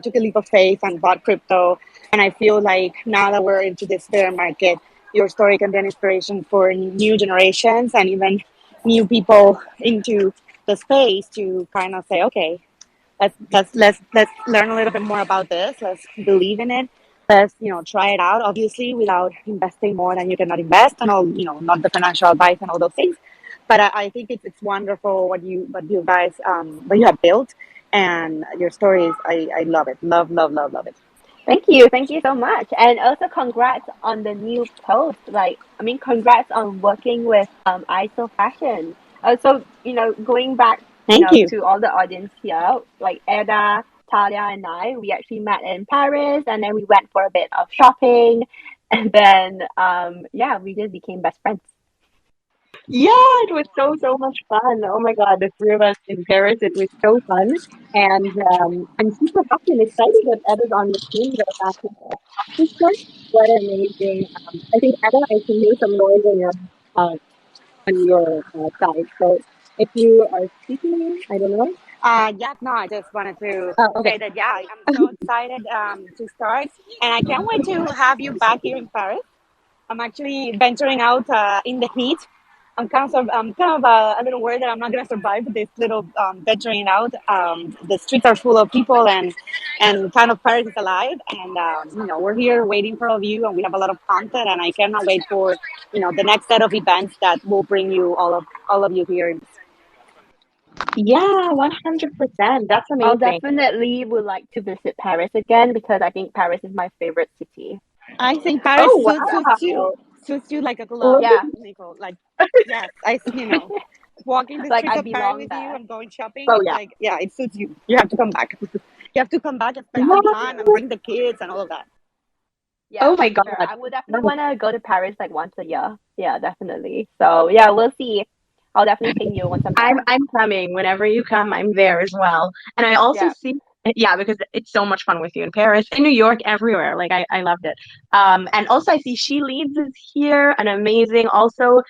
took a leap of faith and bought crypto. And I feel like now that we're into this bear market, your story can be an inspiration for new generations and even new people into the space to kind of say, okay, let's learn a little bit more about this. Let's believe in it. Let's try it out. Obviously, without investing more than you cannot invest, and all not the financial advice and all those things. But I think it's wonderful what you guys what you have built, and your stories. I love it. Love it. Thank you. Thank you so much. And also congrats on the new post. Like, I mean, congrats on working with ISO Fashion. So, going back, Thank you. to all the audience here, like Eda, Talia, and I, we actually met in Paris, and then we went for a bit of shopping, and then yeah, we just became best friends. Yeah, it was so much fun. Oh my God, the three of us in Paris, it was so fun. And I'm super happy and excited that Eda's on the team, the fashion officer. What an amazing! I think Eda, I can hear some noise uh, on your side. So if you are speaking, I don't know. Yeah, no, I just wanted to Oh, okay. say that yeah, I'm so excited to start, and I can't wait to have you back here in Paris. I'm actually venturing out in the heat. I'm kind of a little worried that I'm not going to survive this little venturing out. The streets are full of people, and kind of Paris is alive. And we're here waiting for all of you, and we have a lot of content. And I cannot wait for the next set of events that will bring you all of you here. Yeah, 100%. That's I'll amazing. definitely would like to visit Paris again because I think Paris is my favorite city. I think Paris Oh, suits you wow. like a glove, Yeah, Nicole. Like yes, walking the like streets I of Paris belong with you there. and going shopping. Oh, It's yeah. like yeah, it suits you. You have to come back. You have to come back and spend some Yeah. time and bring the kids and all of that. Yeah, Oh my for God. sure. I would definitely want to go to Paris like once a year. Yeah, definitely. So yeah, we'll see. I'll definitely ping you once I'm I'm there. I'm coming. Whenever you come, I'm there as well. And I also Yeah. see, yeah, because it's so much fun with you in Paris, in New York, everywhere. Like I loved it. And also I see She Leads is here, an amazing also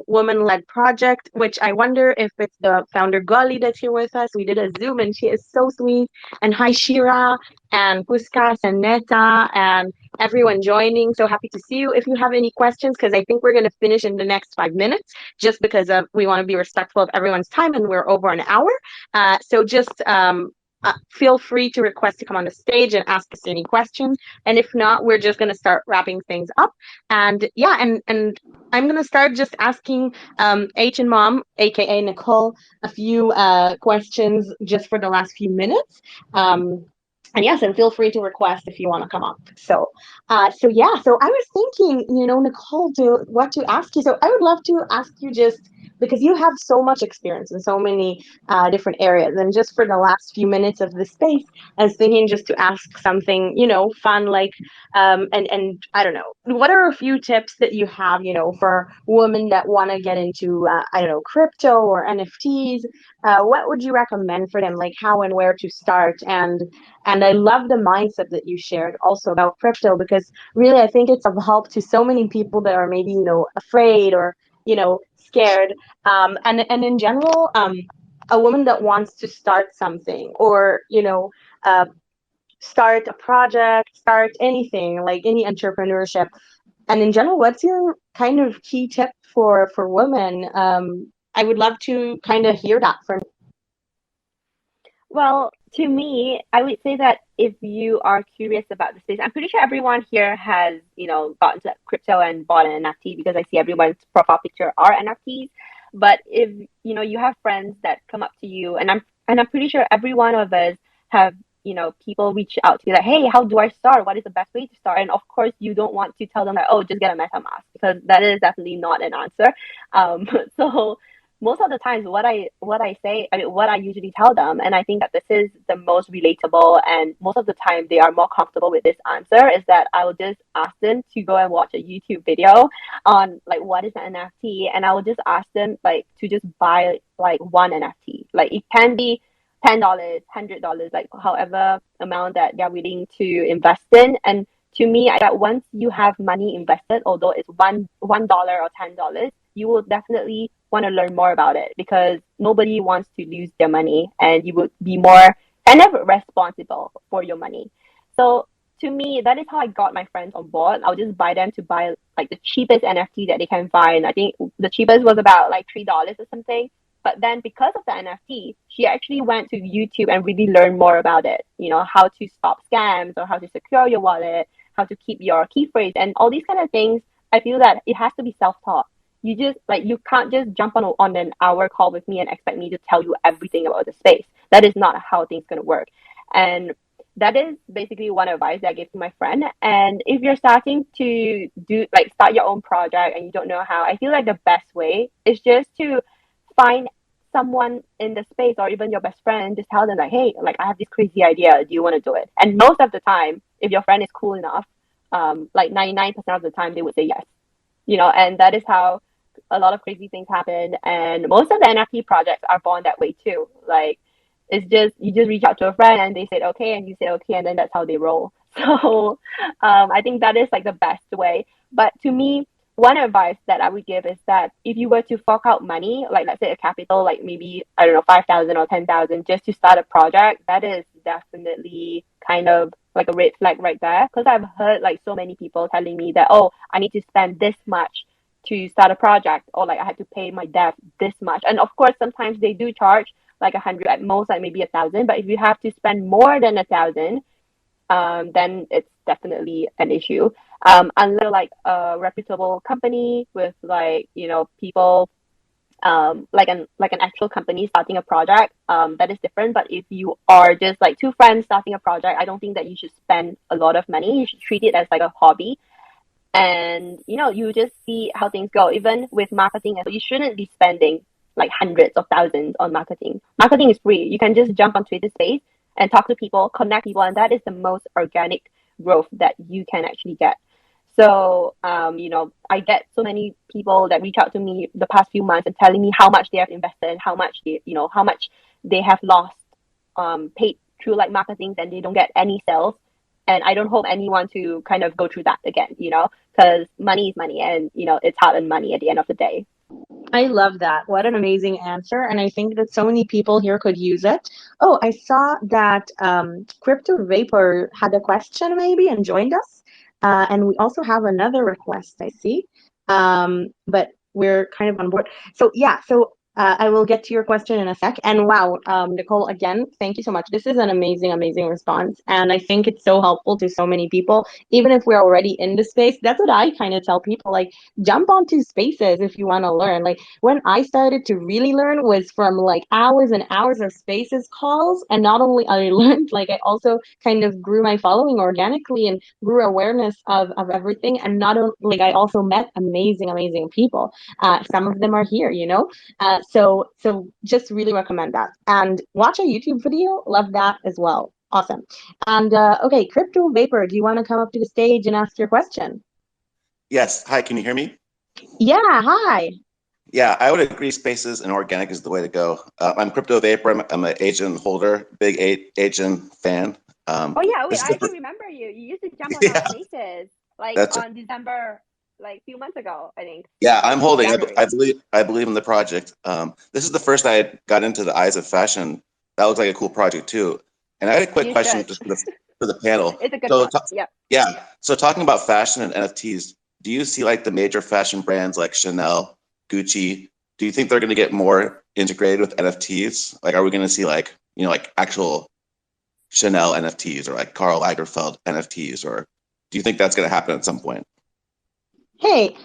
woman-led project, which I wonder if it's the founder Goli that's here with us. We did a Zoom and she is so sweet. And hi Shira and Puskas and Neta and everyone joining. So happy to see you. If you have any questions, because I think we're gonna finish in the next 5 minutes just because of we want to be respectful of everyone's time and we're over an hour. So just feel free to request to come on the stage and ask us any questions. And if not, we're just going to start wrapping things up. And yeah, and I'm going to start just asking H and Mom, aka Nicole, a few questions just for the last few minutes. And yes, and feel free to request if you want to come up. So yeah, so I was thinking, Nicole, to what to ask you. So I would love to ask you just because you have so much experience in so many different areas, and just for the last few minutes of the space, I was thinking just to ask something, fun, like, and I don't know, what are a few tips that you have, for women that want to get into, I don't know, crypto or NFTs? What would you recommend for them, like how and where to start? And I love the mindset that you shared also about crypto because really I think it's of help to so many people that are maybe, afraid or, scared. And in general, a woman that wants to start something or, uh, start a project, start anything, like any entrepreneurship. And in general, what's your kind of key tip for women? I would love to kind of hear that from. Well, to me, I would say that if you are curious about the space, I'm pretty sure everyone here has, gotten to crypto and bought an NFT because I see everyone's profile picture are NFTs. But if, you have friends that come up to you, and I'm pretty sure every one of us have, people reach out to you like, hey, how do I start? What is the best way to start? And of course, you don't want to tell them like, oh, just get a MetaMask, because that is definitely not an answer. So most of the times what I say, I mean, what I usually tell them, and I think that this is the most relatable, and most of the time they are more comfortable with this answer, is that I will just ask them to go and watch a YouTube video on like what is an NFT, and I will just ask them like to just buy like one NFT. Like it can be $10, $100, like however amount that they're willing to invest in. And to me, I that once you have money invested, although it's $1 or $10, you will definitely want to learn more about it, because nobody wants to lose their money, and you would be more kind of responsible for your money. So to me, that is how I got my friends on board. I'll just buy them to buy like the cheapest NFT that they can find. I think the cheapest was about like $3 or something. But then because of the NFT, she actually went to YouTube and really learned more about it. How to stop scams, or how to secure your wallet, how to keep your key phrase, and all these kind of things. I feel that it has to be self-taught. You can't just jump on an hour call with me and expect me to tell you everything about the space. That is not how things gonna work. And that is basically one advice that I gave to my friend. And if you're starting to start your own project and you don't know how, I feel like the best way is just to find someone in the space, or even your best friend, and just tell them like, hey, like I have this crazy idea, do you want to do it? And most of the time, if your friend is cool enough, like 99% of the time they would say yes. And that is how a lot of crazy things happen. And most of the NFT projects are born that way too. Like it's just you just reach out to a friend and they said okay, and you say okay, and then that's how they roll. So I think that is like the best way. But to me, one advice that I would give is that if you were to fork out money, like let's say a capital, like maybe I don't know 5,000 or 10,000, just to start a project, that is definitely kind of like a red flag right there. Because I've heard like so many people telling me that, oh, I need to spend this much to start a project, or like I had to pay my debt this much. And of course, sometimes they do charge like 100 at most, like maybe 1,000. But if you have to spend more than 1,000, then it's definitely an issue. Unless like a reputable company with like people, like an actual company starting a project, that is different. But if you are just like two friends starting a project, I don't think that you should spend a lot of money. You should treat it as like a hobby, and you just see how things go. Even with marketing, you shouldn't be spending like hundreds of thousands on marketing is free. You can just jump on Twitter space and talk to people, connect people, and that is the most organic growth that you can actually get. So I get so many people that reach out to me the past few months and telling me how much they have invested and how much they have lost, paid through like marketing, and they don't get any sales. And I don't hope anyone to kind of go through that again, because money is money, and it's hard-earned money at the end of the day. I love that. What an amazing answer. And I think that so many people here could use it. Oh, I saw that Crypto Vapor had a question maybe and joined us. And we also have another request, I see. But we're kind of on board. So yeah, I will get to your question in a sec. And wow, Nicole, again, thank you so much. This is an amazing, amazing response. And I think it's so helpful to so many people, even if we're already in the space. That's what I kind of tell people, like, jump onto spaces if you want to learn. Like when I started to really learn was from like hours and hours of spaces calls. And not only I learned, like I also kind of grew my following organically and grew awareness of everything. And not only, like I also met amazing, amazing people. Some of them are here, so just really recommend that. And watch a YouTube video. Love that as well. Awesome. And okay, Crypto Vapor, do you want to come up to the stage and ask your question? Yes. Hi, can you hear me? Yeah, hi. Yeah, I would agree spaces and organic is the way to go. I'm Crypto Vapor. I'm an agent holder, big agent fan. Oh yeah, wait, I can remember you. You used to jump on our spaces like on December, like a few months ago, I think. Yeah, I'm holding. I believe in the project. This is the first I got into the Eyes of Fashion. That looks like a cool project too. And I had a quick question just for the panel. It's a good one. Yeah. So talking about fashion and NFTs, do you see like the major fashion brands like Chanel, Gucci, do you think they're going to get more integrated with NFTs? Like, are we going to see like, you know, like actual Chanel NFTs or like Karl Lagerfeld NFTs, or do you think that's going to happen at some point? Hey,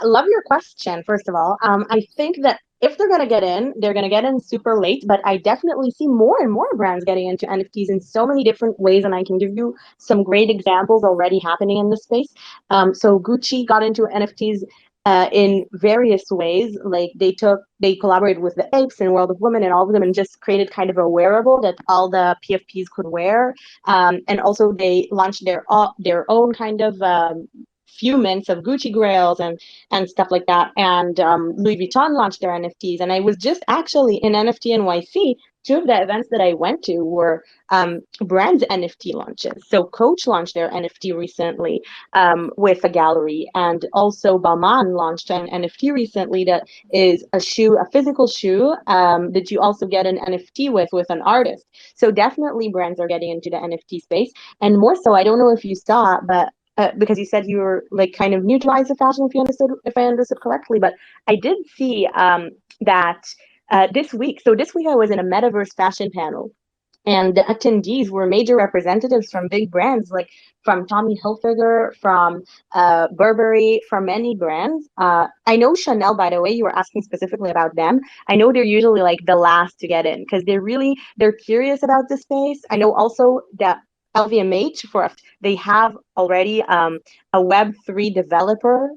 love your question, first of all. I think that if they're going to get in, they're going to get in super late, but I definitely see more and more brands getting into NFTs in so many different ways, and I can give you some great examples already happening in this space. So Gucci got into NFTs in various ways. Like they collaborated with the Apes and World of Women and all of them and just created kind of a wearable that all the PFPs could wear. And also they launched their own kind of few mints of Gucci grails and stuff like that. And Louis Vuitton launched their NFTs. And I was just actually in NFT NYC. Two of the events that I went to were brands NFT launches. So Coach launched their NFT recently with a gallery, and also Balmain launched an NFT recently that is a shoe, a physical shoe that you also get an NFT with an artist. So definitely brands are getting into the NFT space, and more so. I don't know if you saw, but because you said you were like kind of new to eyes of fashion, if I understood correctly. But I did see that this week. So this week I was in a metaverse fashion panel, and the attendees were major representatives from big brands, like from Tommy Hilfiger, from Burberry, from many brands. I know Chanel, by the way, you were asking specifically about them. I know they're usually like the last to get in because they're curious about the space. I know also that LVMH, they have already a Web3 developer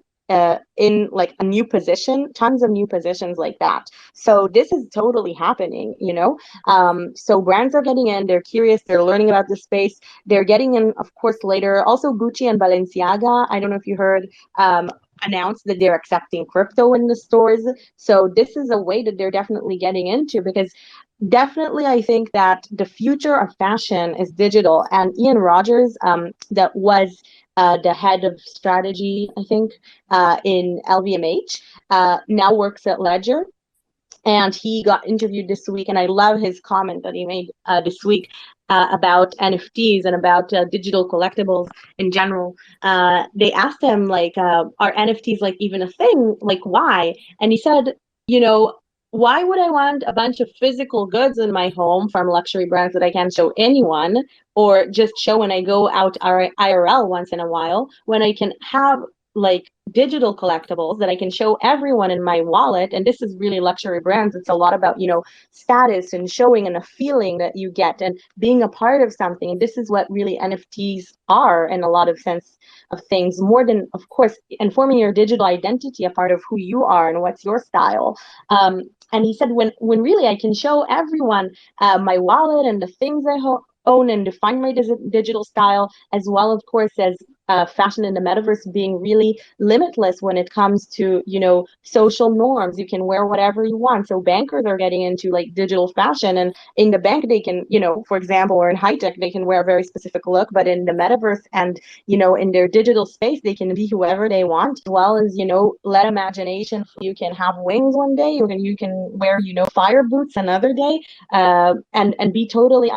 in like a new position, tons of new positions like that. So this is totally happening, you know. So brands are getting in, they're curious, they're learning about the space, they're getting in, of course, later. Also, Gucci and Balenciaga, I don't know if you heard, announced that they're accepting crypto in the stores. So this is a way that they're definitely getting into, because definitely I think that the future of fashion is digital. And Ian Rogers, that was the head of strategy, I think, in LVMH, now works at Ledger. And he got interviewed this week, and I love his comment that he made this week about NFTs and about digital collectibles in general. They asked him, like, are NFTs like even a thing? Like, why? And he said, you know, why would I want a bunch of physical goods in my home from luxury brands that I can't show anyone, or just show when I go out IRL once in a while, when I can have like digital collectibles that I can show everyone in my wallet? And this is really luxury brands. It's a lot about, you know, status and showing and a feeling that you get and being a part of something. And this is what really NFTs are in a lot of sense of things, more than, of course, informing your digital identity, a part of who you are and what's your style. And he said, when really I can show everyone my wallet and the things I own and define my digital style, as well, of course, as fashion in the metaverse being really limitless when it comes to, you know, social norms. You can wear whatever you want. So bankers are getting into like digital fashion, and in the bank they can, you know, for example, or in high tech they can wear a very specific look, but in the metaverse and, you know, in their digital space they can be whoever they want, as well as, you know, let imagination. You can have wings one day, you can wear, you know, fire boots another day, and be totally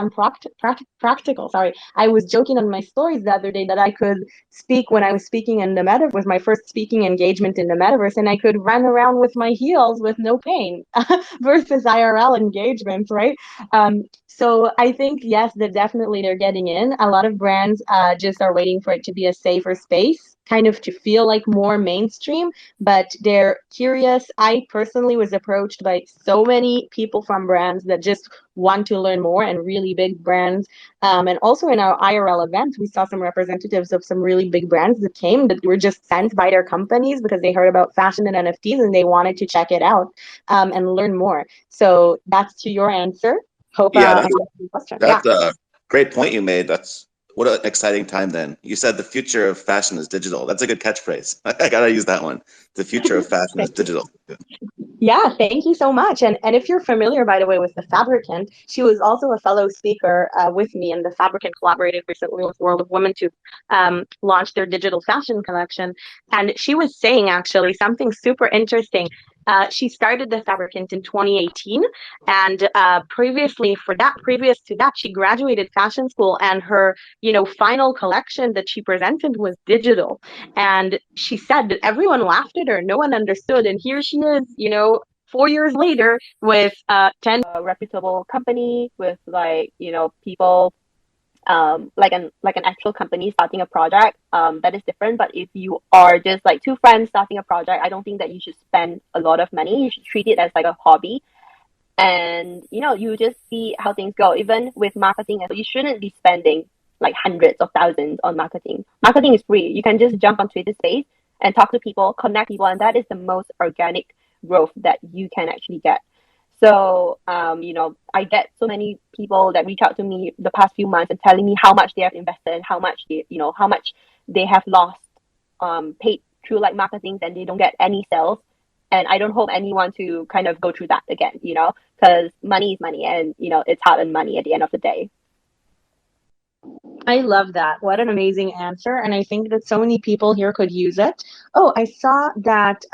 practical. Sorry, I was joking on my stories the other day that I could speak when I was speaking in the metaverse, was my first speaking engagement in the metaverse, and I could run around with my heels with no pain versus IRL engagements, right? So I think, yes, that definitely they're getting in. A lot of brands just are waiting for it to be a safer space, kind of to feel like more mainstream, but they're curious. I personally was approached by so many people from brands that just want to learn more, and really big brands. And also in our IRL event, we saw some representatives of some really big brands that came, that were just sent by their companies because they heard about fashion and NFTs and they wanted to check it out and learn more. So that's to your answer. Hope Yeah, I answered your question. that's a great point you made. That's what an exciting time then. You said the future of fashion is digital. That's a good catchphrase. I gotta use that one. The future of fashion is digital. Yeah, thank you so much. And if you're familiar, by the way, with the Fabricant, she was also a fellow speaker with me, and the Fabricant collaborated recently with World of Women to launch their digital fashion collection. And she was saying actually something super interesting. She started the Fabricant in 2018, and previous to that, she graduated fashion school, and her final collection that she presented was digital. And she said that everyone laughed at her, no one understood, and here she is, 4 years later with 10 reputable company with people like an actual company starting a project, that is different. But if you are just like two friends starting a project, I don't think that you should spend a lot of money. You should treat it as like a hobby, and you just see how things go. Even with marketing, you shouldn't be spending like hundreds of thousands on marketing. Marketing is free. You can just jump on Twitter space and talk to people, connect people, and that is the most organic growth that you can actually get. So, I get so many people that reach out to me the past few months and telling me how much they have invested and how much they have lost, paid through like marketing, and they don't get any sales. And I don't hope anyone to kind of go through that again, because money is money, and it's hard-earned money at the end of the day. I love that. What an amazing answer. And I think that so many people here could use it. Oh, I saw that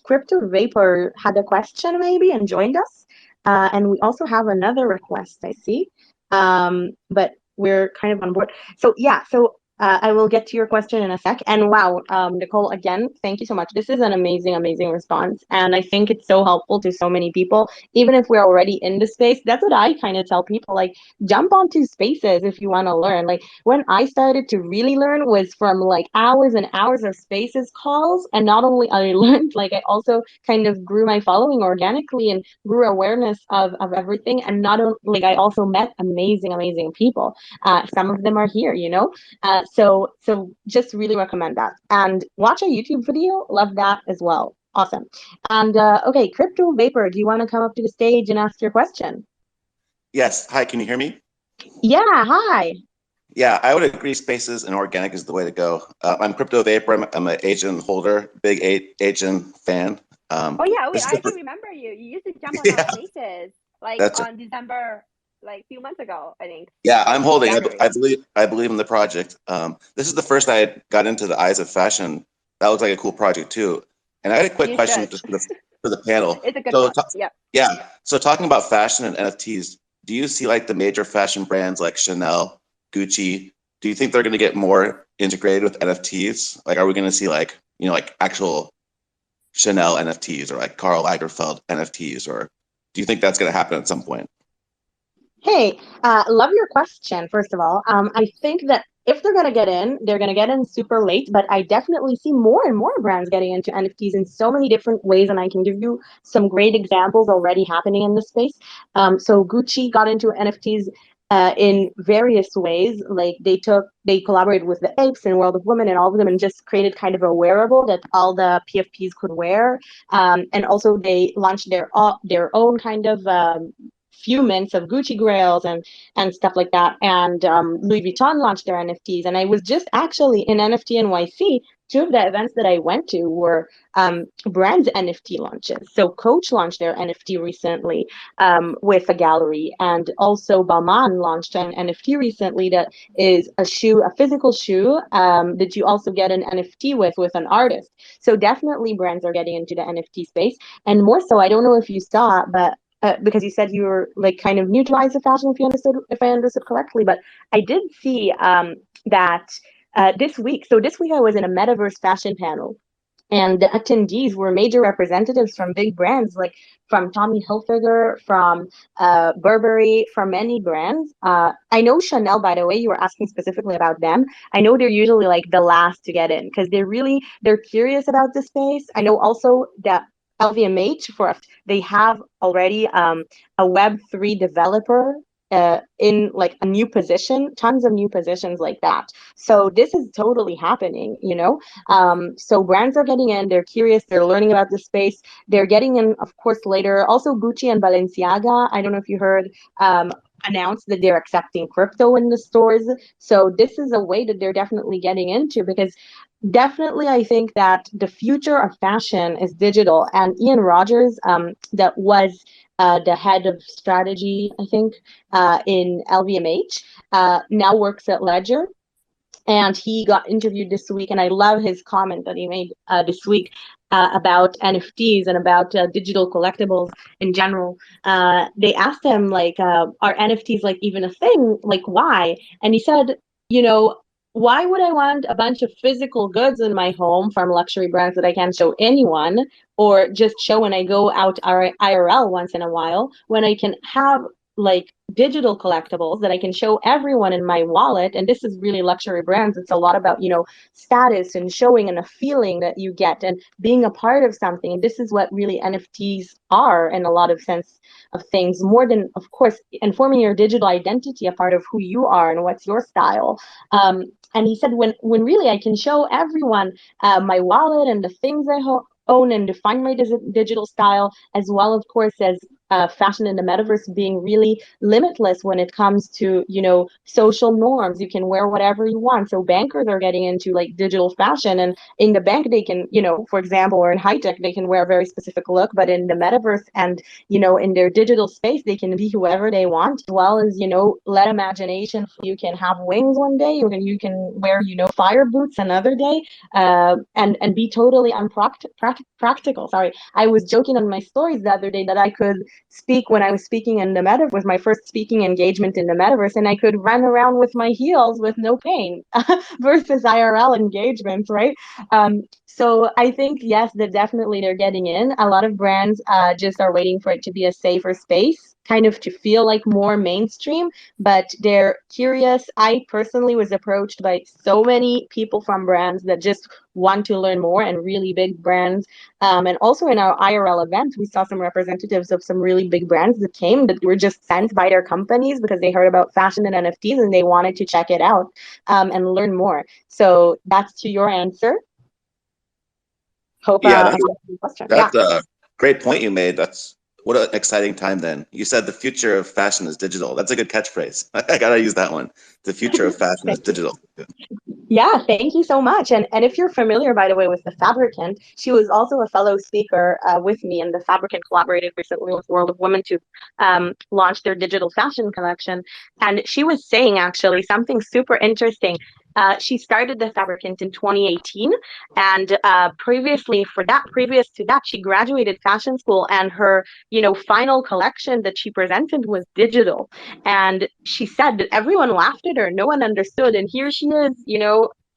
Crypto Vapor had a question maybe and joined us. And we also have another request, I see. But we're kind of on board. So yeah, I will get to your question in a sec. And wow, Nicole, again, thank you so much. This is an amazing, amazing response. And I think it's so helpful to so many people, even if we're already in the space. That's what I kind of tell people, like, jump onto spaces if you want to learn. Like when I started to really learn was from like hours and hours of spaces calls. And not only I learned, like I also kind of grew my following organically and grew awareness of everything. And not only, like, I also met amazing, amazing people. Some of them are here, so just really recommend that. And watch a YouTube video. Love that as well. Awesome. And okay, Crypto Vapor, do you want to come up to the stage and ask your question? Yes. Hi, can you hear me? Yeah, hi. Yeah, I would agree spaces and organic is the way to go. I'm Crypto Vapor. I'm an agent holder, big agent fan. Oh yeah, wait, I can remember you. You used to jump on our spaces like that's on December, like a few months ago, I think. Yeah, I'm holding. January. I believe in the project. This is the first I got into the Eyes of Fashion. That looks like a cool project too. And I had a quick question just for the panel. It's a good one. Yeah. So talking about fashion and NFTs, do you see like the major fashion brands like Chanel, Gucci? Do you think they're going to get more integrated with NFTs? Like, are we going to see like like actual Chanel NFTs or like Karl Lagerfeld NFTs, or do you think that's going to happen at some point? Hey, love your question, first of all. I think that if they're going to get in, they're going to get in super late, but I definitely see more and more brands getting into NFTs in so many different ways, and I can give you some great examples already happening in this space. So Gucci got into NFTs in various ways. Like they collaborated with the Apes and World of Women and all of them, and just created kind of a wearable that all the PFPs could wear. And also they launched their own kind of few mints of Gucci grails and stuff like that. And Louis Vuitton launched their NFTs. And I was just actually in NFT NYC. Two of the events that I went to were brand NFT launches. So Coach launched their NFT recently with a gallery, and also Balmain launched an NFT recently that is a physical shoe that you also get an NFT with an artist. So definitely brands are getting into the NFT space, and more so. I don't know if you saw, but because you said you were like kind of new to Eyes of Fashion, if I understood correctly, but I did see that this week. So this week I was in a metaverse fashion panel, and the attendees were major representatives from big brands, like from Tommy Hilfiger, from Burberry, from many brands. I know Chanel, by the way, you were asking specifically about them. I know they're usually like the last to get in because they're curious about the space. I know also that LVMH, they have already a Web3 developer in like a new position, tons of new positions like that. So this is totally happening. So brands are getting in, they're curious, they're learning about the space, they're getting in, of course, later. Also Gucci and Balenciaga, I don't know if you heard, announced that they're accepting crypto in the stores. So this is a way that they're definitely getting into, because definitely I think that the future of fashion is digital. And Ian Rogers, that was the head of strategy, I think, in LVMH, now works at Ledger. And he got interviewed this week, and I love his comment that he made this week. about NFTs and about digital collectibles in general. They asked him like, are NFTs like even a thing? Like, why? And he said, you know, why would I want a bunch of physical goods in my home from luxury brands that I can't show anyone or just show when I go out IRL once in a while when I can have like digital collectibles that I can show everyone in my wallet? And this is really luxury brands. It's a lot about, status and showing and a feeling that you get and being a part of something. And this is what really NFTs are in a lot of sense of things, more than, of course, informing your digital identity, a part of who you are and what's your style. And he said, when really I can show everyone my wallet and the things I own and define my digital style, as well, of course, as fashion in the metaverse being really limitless when it comes to, social norms. You can wear whatever you want. So bankers are getting into like digital fashion, and in the bank, they can, for example, or in high tech, they can wear a very specific look, but in the metaverse and, in their digital space, they can be whoever they want, as well as, let imagination. You can have wings one day, you can wear, fire boots another day, and be totally practical. Sorry, I was joking on my stories the other day that I could speak when I was speaking in the metaverse, was my first speaking engagement in the metaverse, and I could run around with my heels with no pain versus IRL engagements, right? So I think, yes, that definitely they're getting in. A lot of brands just are waiting for it to be a safer space, kind of to feel like more mainstream, but they're curious. I personally was approached by so many people from brands that just want to learn more, and really big brands. And also in our IRL event, we saw some representatives of some really big brands that came that were just sent by their companies because they heard about fashion and NFTs and they wanted to check it out and learn more. So that's to your answer. Hope Yeah, I answered the question. that's a great point you made. That's what an exciting time then. You said the future of fashion is digital. That's a good catchphrase. I gotta use that one. The future of fashion is digital. Yeah, thank you so much. And if you're familiar, by the way, with the Fabricant, she was also a fellow speaker with me, and the Fabricant collaborated recently with World of Women to launch their digital fashion collection. And she was saying actually something super interesting. She started the Fabricant in 2018, and previous to that, she graduated fashion school, and her, final collection that she presented was digital. And she said that everyone laughed at her, no one understood, and here she is,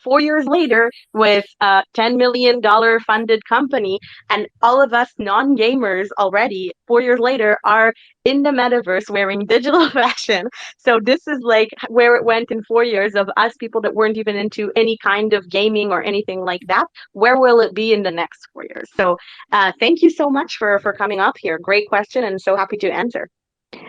4 years later with a $10 million funded company, and all of us non-gamers already 4 years later are in the metaverse wearing digital fashion. So this is like where it went in 4 years of us people that weren't even into any kind of gaming or anything like that. Where will it be in the next 4 years? So thank you so much for coming up here. Great question, and so happy to answer.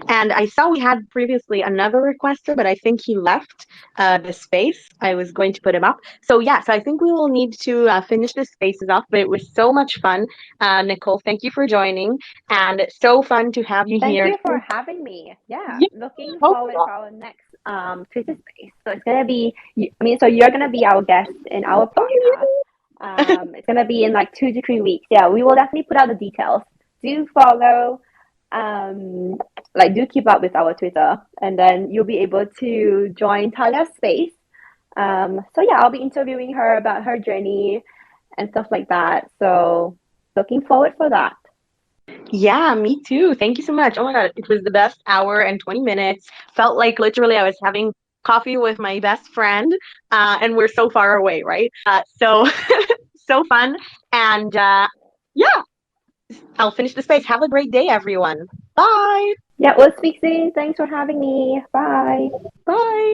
And I saw we had previously another requester, but I think he left the space. I was going to put him up. So yes, I think we will need to finish the spaces off, but it was so much fun. Nicole, thank you for joining, and so fun to have you here. Thank you for having me. Yeah, Yeah, looking hope forward so. for our next Twitter space. So it's gonna be, so you're gonna be our guest in our podcast. It's gonna be in like 2 to 3 weeks. Yeah, we will definitely put out the details. Do follow, do keep up with our Twitter, and then you'll be able to join Talia's space. So yeah, I'll be interviewing her about her journey and stuff like that. So looking forward for that. Yeah, me too. Thank you so much. Oh my God, it was the best hour and 20 minutes. Felt like literally I was having coffee with my best friend, and we're so far away, right? So so fun. And yeah, I'll finish the space. Have a great day, everyone. Bye. Yeah, we'll speak soon. Thanks for having me. Bye. Bye.